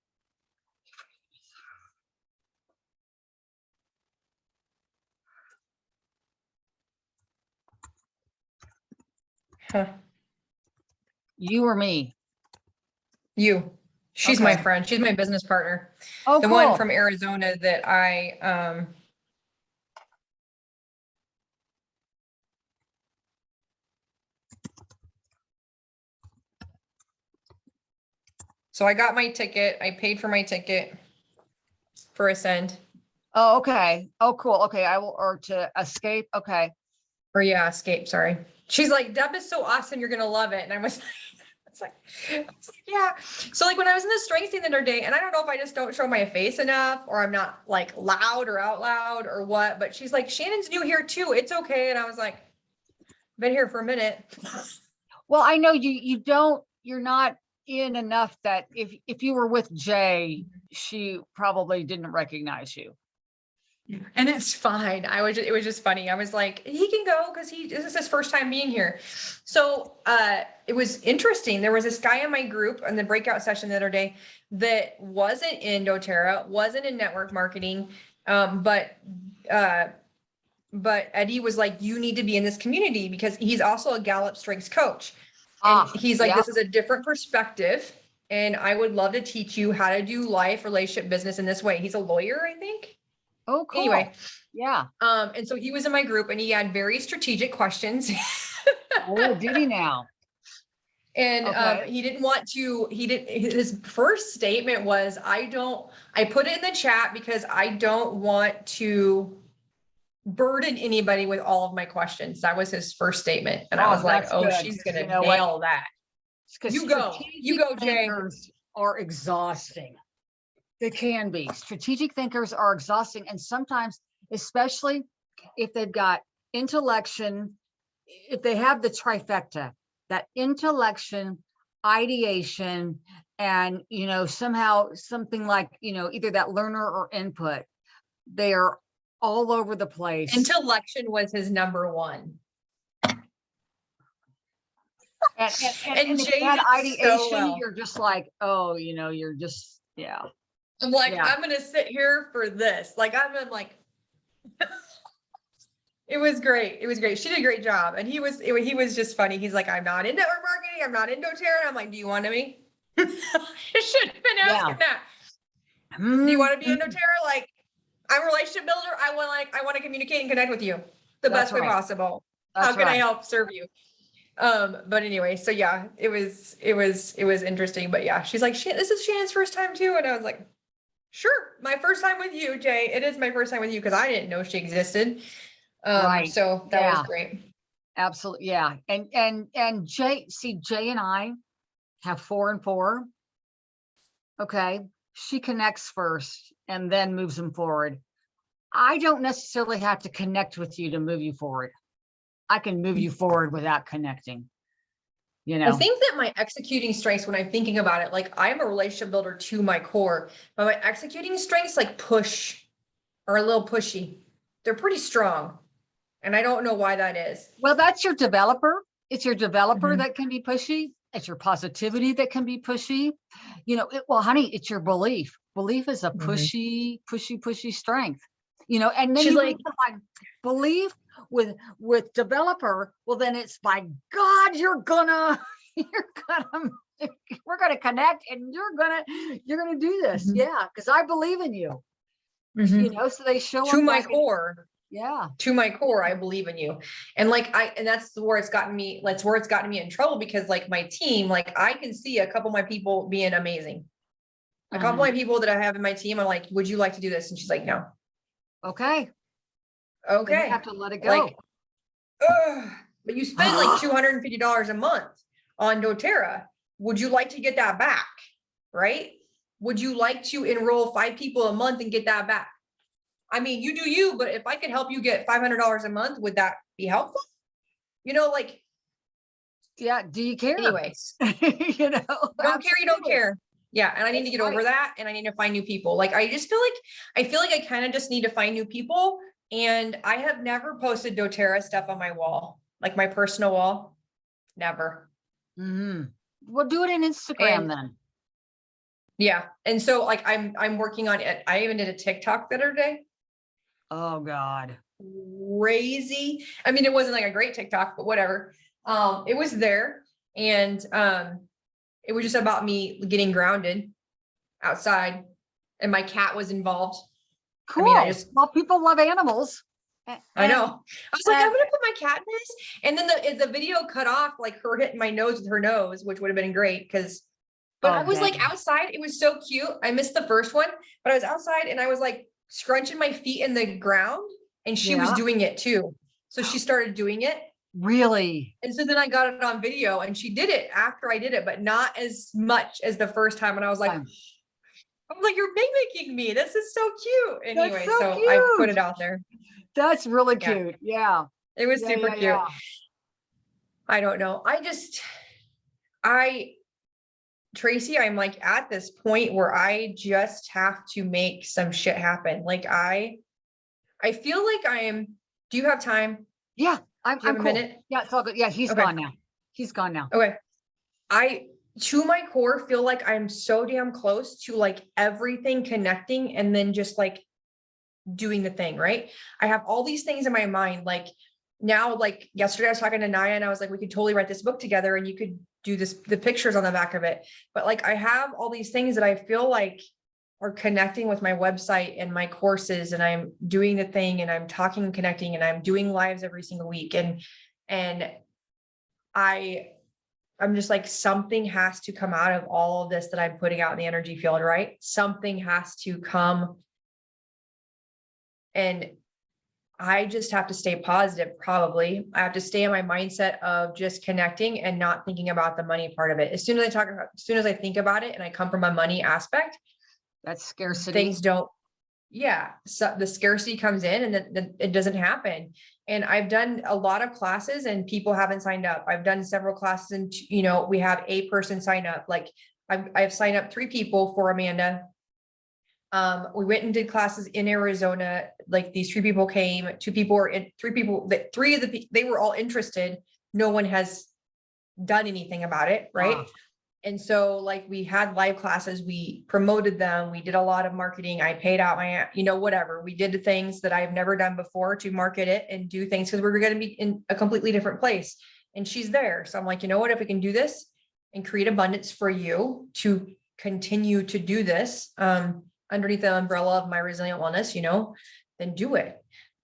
Huh. You or me? You. She's my friend. She's my business partner. Oh, the cool. one from Arizona that I so I got my ticket. I paid for my ticket for Ascend. Oh, okay. Oh, cool. Okay, I will, or to escape. Okay. Or yeah, Escape. Sorry. She's like, Deb is so awesome. You're gonna love it. And I was like, yeah. So like when I was in the strength thing the other day, and I don't know if I just don't show my face enough, or I'm not like loud or out loud or what, but she's like, Shannon's new here too. It's okay. And I was like, been here for a minute. Well, I know you're not in enough that if you were with Jay, she probably didn't recognize you. And it's fine. It was just funny. I was like, he can go because this is his first time being here. So it was interesting. There was this guy in my group in the breakout session the other day that wasn't in doTERRA, wasn't in network marketing. But Eddie was like, you need to be in this community because he's also a Gallup Strengths coach. And he's like, this is a different perspective. And I would love to teach you how to do life, relationship, business in this way. He's a lawyer, I think. Oh, cool. Anyway. Yeah. And so he was in my group and he had very strategic questions. Oh, did he now? And his first statement was, I put it in the chat because I don't want to burden anybody with all of my questions. That was his first statement. And I was like, oh, good. She's going to nail that. You go, Jay. Are exhausting. They can be. Strategic thinkers are exhausting. And sometimes, especially if they've got intellection, if they have the trifecta, that intellection, ideation, and, somehow something like, either that learner or input, they are all over the place. Intellection was his number one. And if you had ideation, you're just like, oh, you're just, yeah. I'm like, I'm going to sit here for this. Like, I'm like, it was great. It was great. She did a great job. And he was just funny. He's like, I'm not in network marketing. I'm not in doTERRA. And I'm like, do you want to be? shouldn't have been asking that. Do you want to be in doTERRA? Like, I'm a relationship builder. I want to communicate and connect with you the best way possible. How can I help serve you? But anyway, so yeah, it was interesting, but yeah, she's like, this is Shannon's first time too. And I was like, sure. My first time with you, Jay. It is my first time with you. Cause I didn't know she existed. So that was great. Absolutely. Yeah. And Jay and I have 4 and 4. Okay. She connects first and then moves them forward. I don't necessarily have to connect with you to move you forward. I can move you forward without connecting. You know, I think that my executing strengths, when I'm thinking about it, like I'm a relationship builder to my core, but my executing strengths like are a little pushy. They're pretty strong. And I don't know why that is. Well, that's your developer. It's your developer that can be pushy. It's your positivity that can be pushy. You know, well, honey, it's your belief. Belief is a pushy strength. You know, and then she's like, belief with developer. Well, then it's by God, we're gonna connect, and you're gonna do this. Yeah, because I believe in you. You know, so they show to up my core. Yeah. To my core, I believe in you. And and that's where it's gotten me, in trouble, because like my team, like I can see a couple of my people being amazing. A couple of my people that I have in my team, I'm like, would you like to do this? And she's like, no. Okay. Then you have to let it go. Like, but you spend like $250 a month on doTERRA. Would you like to get that back? Right? Would you like to enroll 5 people a month and get that back? I mean, you do you, but if I could help you get $500 a month, would that be helpful? You know, like, yeah. Do you care? Anyways, you know, don't care. You don't care. Yeah. And I need to get over that. And I need to find new people. Like, I feel like I kind of just need to find new people. And I have never posted doTERRA stuff on my wall, like my personal wall. Never. Well, do it in Instagram then. Yeah. And so like, I'm working on it. I even did a TikTok the other day. Oh God. Crazy. I mean, it wasn't like a great TikTok, but whatever. It was there. And it was just about me getting grounded outside, and my cat was involved. Cool. I mean, well, people love animals. I know. I was like, I'm gonna put my cat in this. And then the video cut off, like her hitting my nose with her nose, which would have been great but I was like outside. It was so cute. I missed the first one, but I was outside and I was like scrunching my feet in the ground, and she was doing it too. So she started doing it. Really? And so then I got it on video, and she did it after I did it, but not as much as the first time. And I was like, you're mimicking me. This is so cute. Anyway, so cute. I put it out there. That's really cute. Yeah. It was super cute. Yeah. I don't know. Tracy, I'm like at this point where I just have to make some shit happen. Like I feel like do you have time? Yeah. I'm cool. A minute? Yeah, it's all good. Yeah, he's gone now. He's gone now. Okay. I, to my core, feel like I'm so damn close to like everything connecting, and then just like doing the thing, right? I have all these things in my mind. Like now, like yesterday I was talking to Naya, and I was like, we could totally write this book together, and you could do the pictures on the back of it. But like, I have all these things that I feel like are connecting with my website and my courses, and I'm doing the thing, and I'm talking and connecting, and I'm doing lives every single week. And I'm just like, something has to come out of all of this that I'm putting out in the energy field, right? Something has to come. And I just have to stay positive. Probably I have to stay in my mindset of just connecting and not thinking about the money part of it. As soon as I think about it and I come from a money aspect, that's scarcity. Things don't. Yeah. So the scarcity comes in, and then it doesn't happen. And I've done a lot of classes and people haven't signed up. I've done several classes, and we have a person sign up. Like I've signed up 3 people for Amanda. We went and did classes in Arizona. Like these 3 people came, 2 people were in, 3 people that 3 of they were all interested. No one has done anything about it. Right. Wow. And so like we had live classes, we promoted them. We did a lot of marketing. I paid out my, whatever. We did the things that I've never done before to market it and do things, because we're going to be in a completely different place. And she's there. So I'm like, you know what, if we can do this and create abundance for you to continue to do this, underneath the umbrella of my resilient wellness, then do it.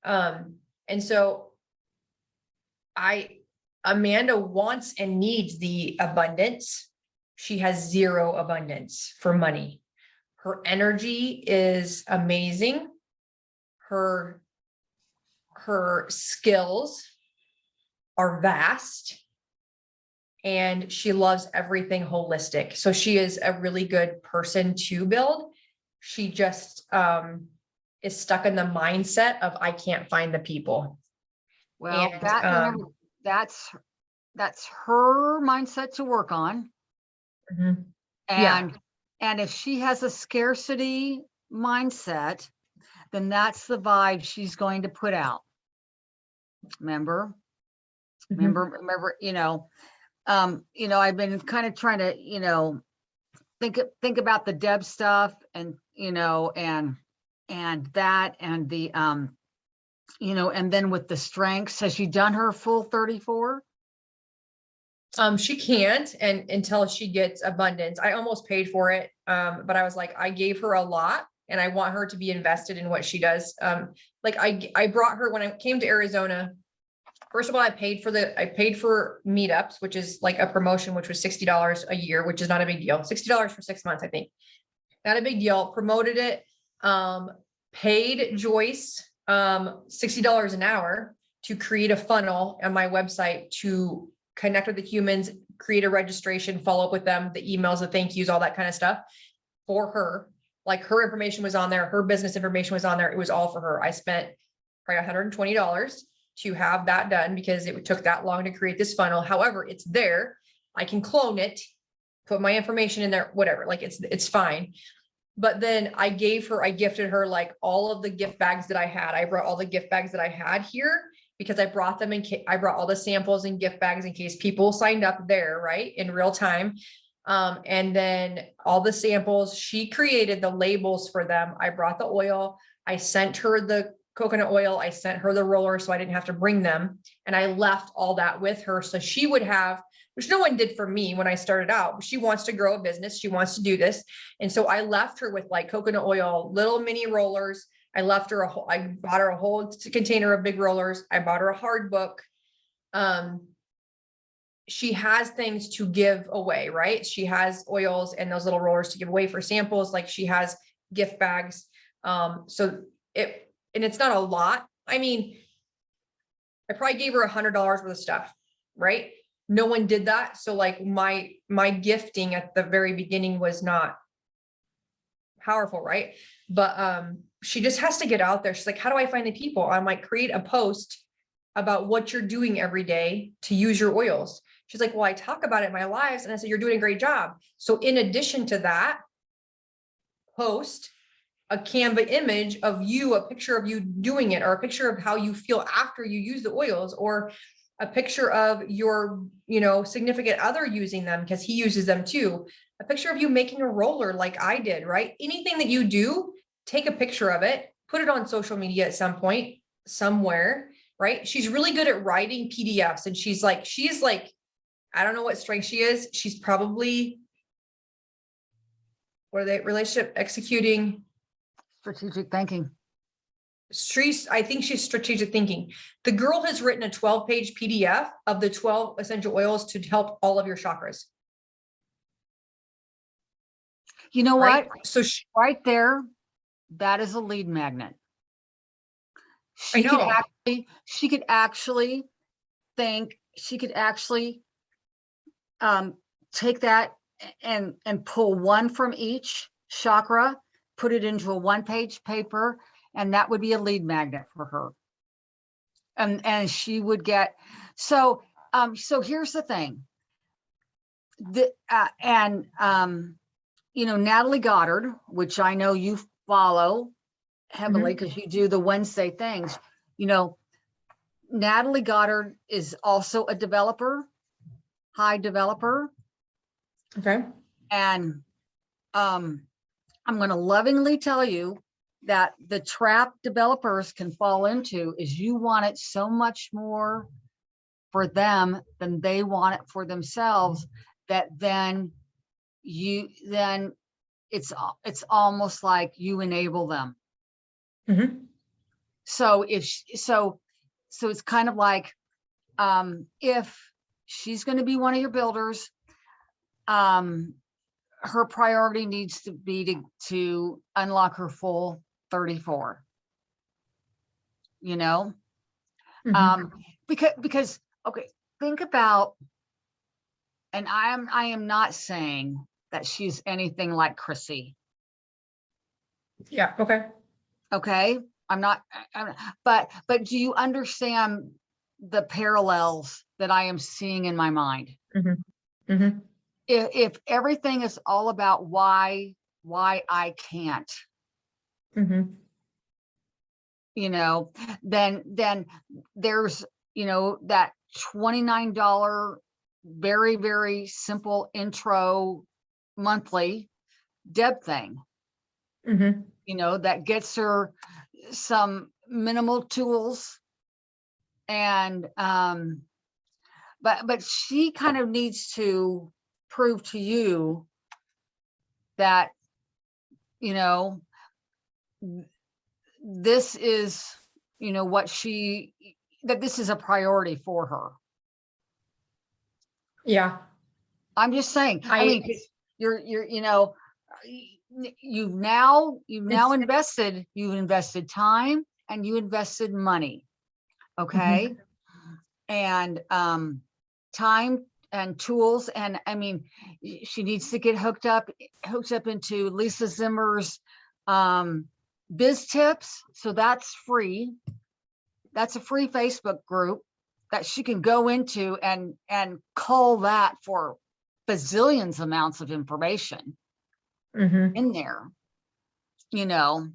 And so Amanda wants and needs the abundance. She has zero abundance for money. Her energy is amazing. Her skills are vast, and she loves everything holistic. So she is a really good person to build. She just is stuck in the mindset of, I can't find the people. Well, And, that's her mindset to work on. mm-hmm. And if she has a scarcity mindset, then that's the vibe she's going to put out. Remember, I've been kind of trying to, think about the Deb stuff, and, and that, and the, and then with the strengths, has she done her full 34? She can't, and until she gets abundance. I almost paid for it. But I was like, I gave her a lot, and I want her to be invested in what she does. Like I brought her when I came to Arizona. First of all, I paid for meetups, which is like a promotion, which was $60 a year, which is not a big deal. $60 for 6 months, I think. Not a big deal. Promoted it. Paid Joyce $60 an hour to create a funnel on my website to connect with the humans, create a registration, follow up with them, the emails, the thank yous, all that kind of stuff for her. Like, her information was on there. Her business information was on there. It was all for her. I spent probably $120 to have that done because it took that long to create this funnel. However, it's there. I can clone it, put my information in there, whatever, like it's fine. But then I gifted her like all of the gift bags that I had. I brought all the gift bags that I had here because I brought them I brought all the samples and gift bags in case people signed up there, right, in real time. And then all the samples, she created the labels for them. I brought the oil. I sent her the coconut oil. I sent her the roller so I didn't have to bring them. And I left all that with her so she would have, which no one did for me when I started out. She wants to grow a business. She wants to do this. And so I left her with like coconut oil, little mini rollers. I bought her a whole container of big rollers. I bought her a hard book. She has things to give away, right? She has oils and those little rollers to give away for samples. Like, she has gift bags. And it's not a lot. I mean, I probably gave her $100 worth of stuff, right? No one did that. So like my gifting at the very beginning was not powerful, right? But she just has to get out there. She's like, how do I find the people? I'm like, create a post about what you're doing every day to use your oils. She's like, well, I talk about it in my lives. And I said, you're doing a great job. So in addition to that, post a Canva image of you, a picture of you doing it, or a picture of how you feel after you use the oils, or a picture of your, significant other using them because he uses them too. A picture of you making a roller like I did, right? Anything that you do, take a picture of it, put it on social media at some point, somewhere, right? She's really good at writing PDFs, and she's like, I don't know what strength she is. She's probably, what are they? Relationship executing. Strategic thinking. I think she's strategic thinking. The girl has written a 12-page PDF of the 12 essential oils to help all of your chakras. You know right? what? So right there, that is a lead magnet. She could actually take that and pull one from each chakra, put it into a one-page paper, and that would be a lead magnet for her. And she would get, so here's the thing. Natalie Goddard, which I know you follow heavily because you do the Wednesday things, Natalie Goddard is also a developer, high developer. Okay. And I'm going to lovingly tell you that the trap developers can fall into is you want it so much more for them than they want it for themselves, that then it's almost like you enable them. Mhm. So so it's kind of like, if she's going to be one of your builders, her priority needs to be to unlock her full 34, you know, Mhm. because, okay, think about, and I am not saying that she's anything like Chrissy. Yeah. Okay. Okay. I'm not, but do you understand the parallels that I am seeing in my mind? Mhm. Mhm. If everything is all about why I can't, Mhm. you know, then there's, that $29 very, very simple intro monthly Deb thing, Mhm. that gets her some minimal tools. And but she kind of needs to prove to you that, you know, this is, what that this is a priority for her. Yeah. I'm just saying, I I mean, 'cause you're, you've now it's invested time and you invested money. Okay. Mhm. And time and tools. And I mean, she needs to get hooked up into Lisa Zimmer's biz tips. So that's free. That's a free Facebook group that she can go into and cull that for bazillions amounts of information Mhm. in there, you know,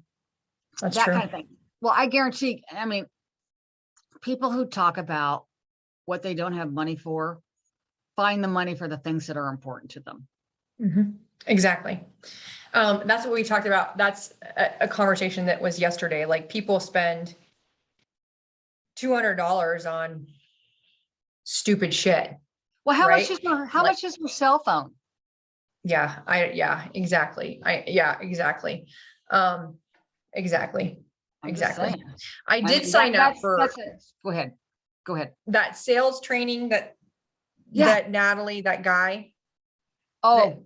That's that true. kind of thing. Well, I guarantee, I mean, people who talk about what they don't have money for, find the money for the things that are important to them. Mhm. Exactly. That's what we talked about. That's a conversation that was yesterday. Like people spend $200 on stupid shit, Well, right? how Like, much is her cell phone? yeah, exactly. Yeah, exactly. Um, exactly. I'm just Exactly. saying. I I did mean, sign up for that's it. Go ahead. Go ahead. that sales training Yeah. that Natalie, that guy, that Oh,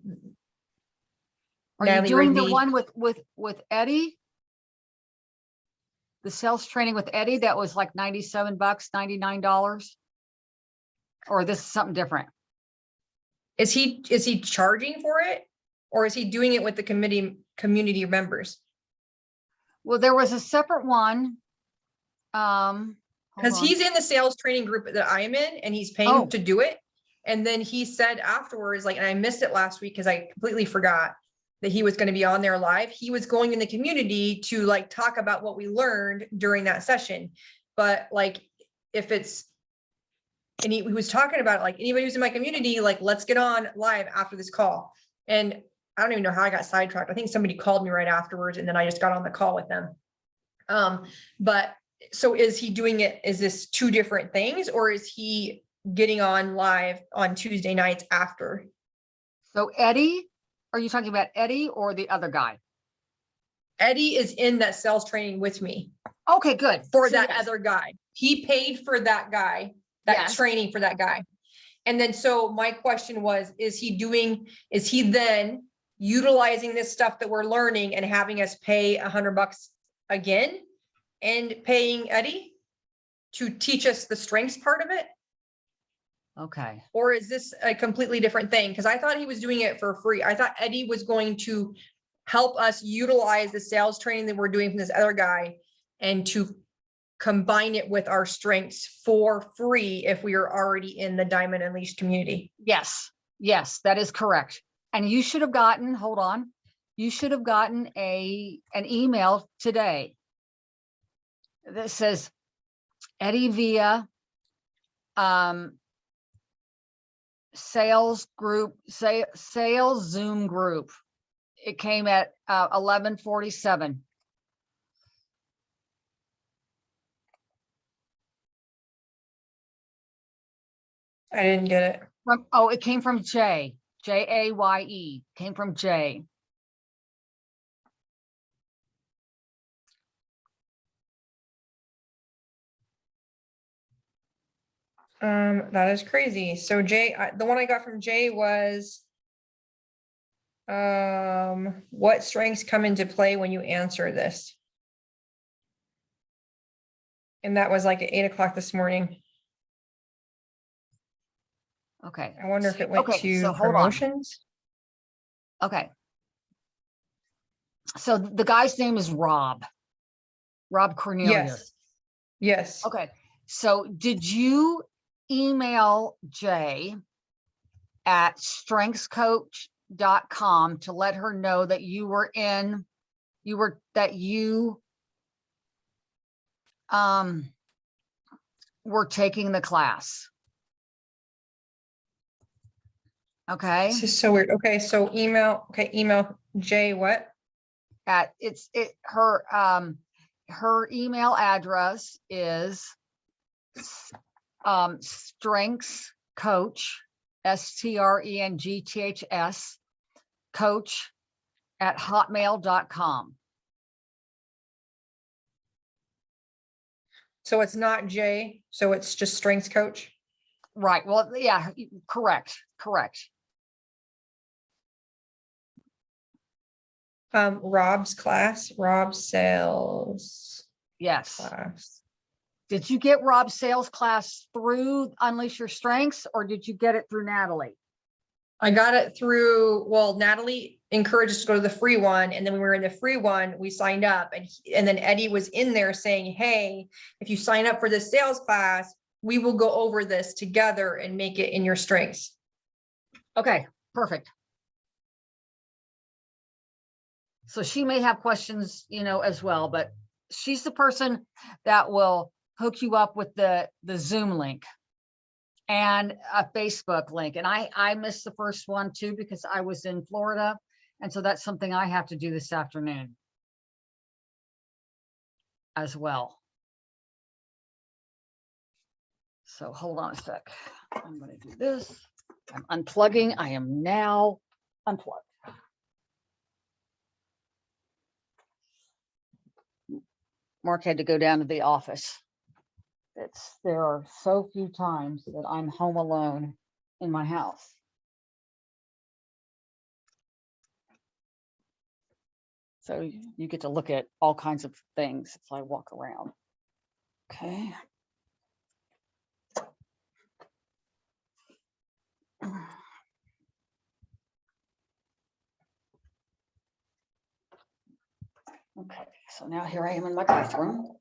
are you Natalie doing the Rigby. one with Eddie? The sales training with Eddie that was like $97, $99? Or this is something different? Is he charging for it? Or is he doing it with the community members? Well, there was a separate one. Hold Because on. he's in the sales training group that I am in and he's paying Oh, to do it. And then he said afterwards, like, and I missed it last week because I completely forgot that he was going to be on there live. He was going in the community to like talk about what we learned during that session. But like, if it's, and he was talking about like anybody who's in my community, like, let's get on live after this call. And I don't even know how I got sidetracked. I think somebody called me right afterwards and then I just got on the call with them. But so is he doing it? Is this two different things or is he getting on live on Tuesday nights after? so Eddie, are you talking about Eddie or the other guy? Eddie is in that sales training with me Okay, good. for So that yes, other guy. He paid for that guy, that yes. training for that guy. And then, so my question was, is he then utilizing this stuff that we're learning and having us pay $100 again and paying Eddie to teach us the strengths part of it? Okay. Or is this a completely different thing? Because I thought he was doing it for free. I thought Eddie was going to help us utilize the sales training that we're doing from this other guy and to combine it with our strengths for free if we are already in the Diamond Unleashed community. Yes, yes, that is correct. And you should have gotten, hold on, you should have gotten an email today that says Eddie Via sales group, sales Zoom group. It came at 11:47. I didn't get it. It came from Jay, Jaye, came from Jay. That is crazy. So Jay, the one I got from Jay was, what strengths come into play when you answer this? And that was like at 8 o'clock this morning. Okay. I wonder if it went Okay, to so hold on. promotions. Okay. So the guy's name is Rob Cornelius. Yes. Okay. So did you email Jay at strengthscoach.com to let her know that you were were taking the class? Okay. This is so weird. Okay, so email Jay what? Her email address is strengths coach, STRENGTHS coach at hotmail.com. So it's not Jay, so it's just strengths coach. Right. Well, yeah, correct. Rob's sales Yes. class. Did you get Rob's sales class through Unleash Your Strengths, or did you get it through Natalie? I got it through, well, Natalie encouraged us to go to the free one. And then when we were in the free one, we signed up, and then Eddie was in there saying, hey, if you sign up for this sales class, we will go over this together and make it in your strengths. Okay, perfect. So she may have questions, as well, but she's the person that will hook you up with the Zoom link and a Facebook link. And I missed the first one too, because I was in Florida. And so that's something I have to do this afternoon as well. So hold on a sec. I'm going to do this. I'm unplugging. I am now unplugged. Mark had to go down to the office. There are so few times that I'm home alone in my house. So you get to look at all kinds of things as I walk around. Okay. Okay, so now here I am in my bathroom.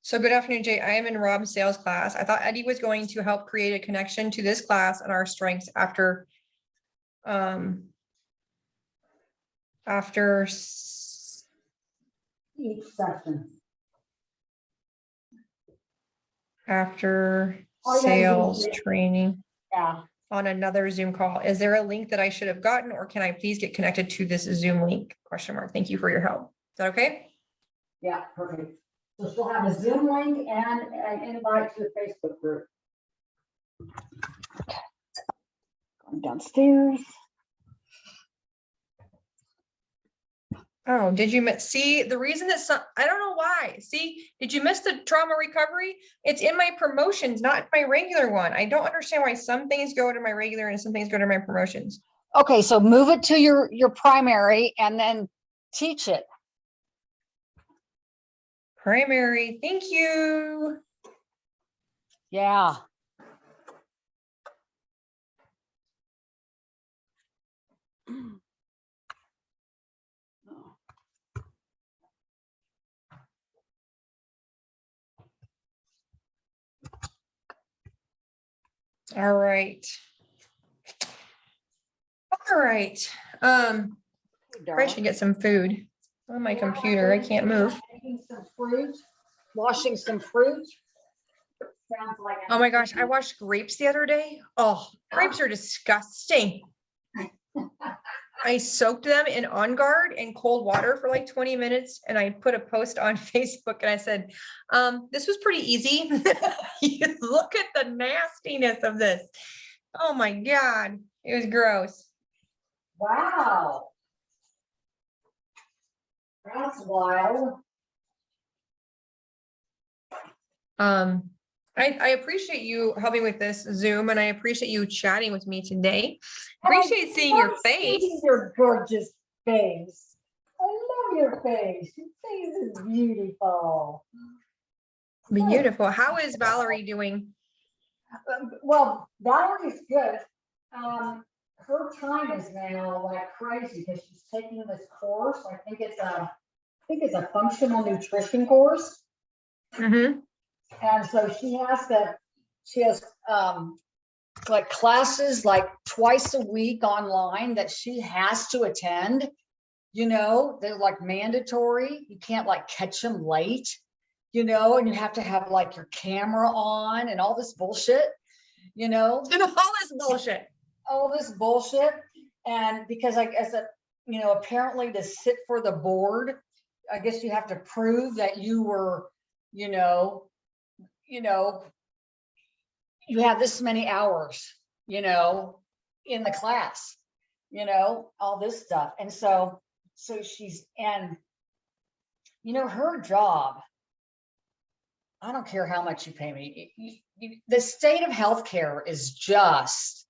So good afternoon, Jay. I am in Rob's sales class. I thought Eddie was going to help create a connection to this class and our strengths after Each session. After sales training. Yeah. On another Zoom call. Is there a link that I should have gotten, or can I please get connected to this Zoom link? Question mark. Thank you for your help. Is that okay? Yeah, perfect. So she'll have a Zoom link and an invite to the Facebook group. Going downstairs. Oh, did you see the reason that I don't know why. See, did you miss the trauma recovery? It's in my promotions, not my regular one. I don't understand why some things go to my regular and some things go to my promotions. Okay, so move it to your primary and then teach it. Primary, thank you. Yeah. All right. All right. I should get some food on my computer. I can't move. Making some fruit, washing some fruit. Sounds like Oh my gosh, I washed grapes the other day. Oh, grapes are disgusting. I soaked them in On Guard and cold water for like 20 minutes. And I put a post on Facebook and I said, this was pretty easy. You look at the nastiness of this. Oh my God, it was gross. wow. That's wild. I appreciate you helping with this Zoom, and I appreciate you chatting with me today. Appreciate seeing your face. Your gorgeous face. I love your face. Your face is beautiful. Beautiful. How is Valerie doing? Well, Valerie's good. Her time is now like crazy because she's taking this course. I think it's a functional nutrition course. Mm-hmm. And so she has like classes like twice a week online that she has to attend. You know, they're like mandatory. You can't like catch them late, you know, and you have to have like your camera on and all this bullshit, you know. And all this bullshit. And because I guess that, you know, apparently to sit for the board, I guess you have to prove that you were, you have this many hours, you know, in the class, you know, all this stuff. And so she's, and, you know, her job, I don't care how much you pay me. The state of healthcare is just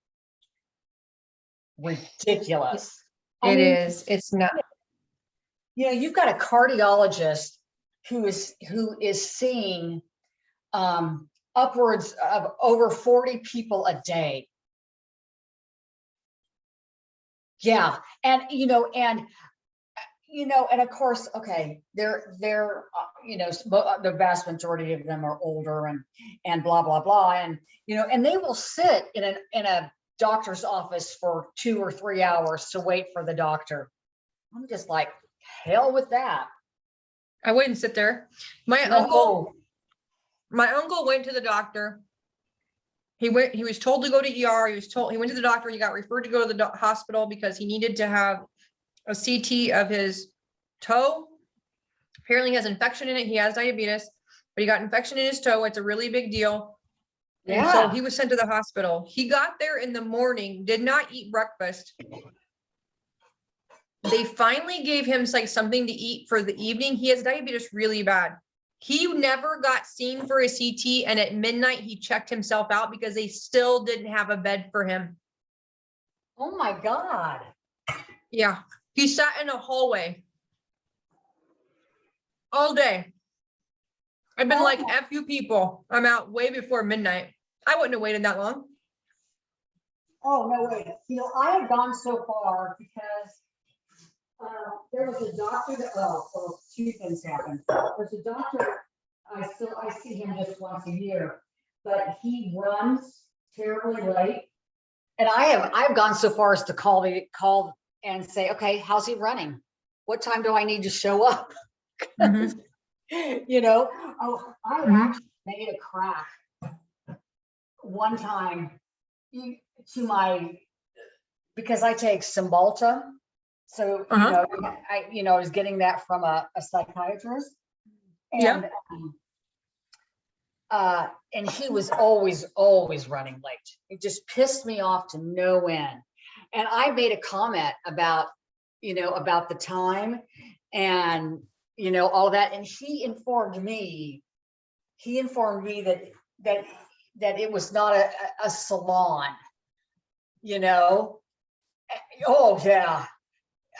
ridiculous. It is. It's not. You know, you've got a cardiologist who is seeing upwards of over 40 people a day. Yeah, and of course, okay, they're the vast majority of them are older and blah blah blah, and and they will sit in a doctor's office for 2 or 3 hours to wait for the doctor. I'm just like, hell with that. I wouldn't sit there. My uncle went to the doctor. He was told to go to ER. He went to the doctor. He got referred to go to the hospital because he needed to have a CT of his toe. Apparently he has infection in it. He has diabetes, but he got infection in his toe. It's a really big deal. And so he was sent to the hospital. He got there in the morning, did not eat breakfast. They finally gave him like something to eat for the evening. He has diabetes really bad. He never got seen for a CT, and at midnight he checked himself out because they still didn't have a bed for him. Oh my God. Yeah. He sat in a hallway all day. I've been like, F you people. I'm out way before midnight. I wouldn't have waited that long. Oh, no way. I had gone so far because there was a doctor that, well, two things happened. There's a doctor, I see him just once a year, but he runs terribly late. And I've gone so far as to call and say, okay, how's he running? What time do I need to show up? Mm-hmm. I actually made a crack one time because I take Cymbalta. So, I was getting that from a psychiatrist, and and he was always running late. It just pissed me off to no end. And I made a comment about the time and, all that. And he informed me that it was not a salon, Oh yeah.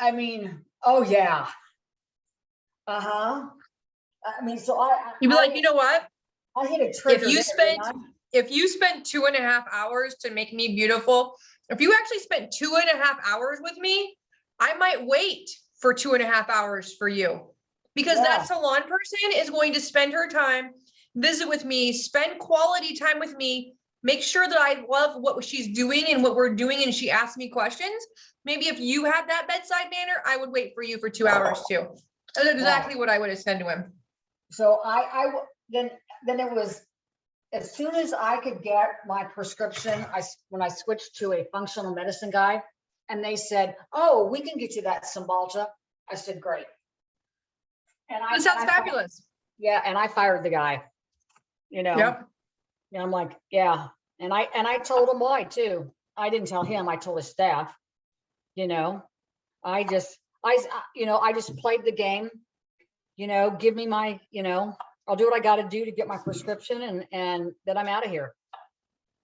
I mean, oh yeah. Uh-huh. I mean, so you'd be like, you know what? I hit a trigger. If you spent 2.5 hours to make me beautiful, if you actually spent 2.5 hours with me, I might wait for 2.5 hours for you, because that salon person is going to spend her time, visit with me, spend quality time with me, make sure that I love what she's doing and what we're doing, and she asks me questions. Maybe if you had that bedside manner, I would wait for you for 2 hours too. That's exactly what I would have said to him. So then it was, as soon as I could get my prescription, when I switched to a functional medicine guy, and they said, "Oh, we can get you that Cymbalta," I said, "Great." And that sounds fabulous. Yeah, and I fired the guy. Yep. And I'm like, yeah, and I told him why too. I didn't tell him. I told his staff. I I just played the game, give me my, I'll do what I got to do to get my prescription, and then I'm out of here.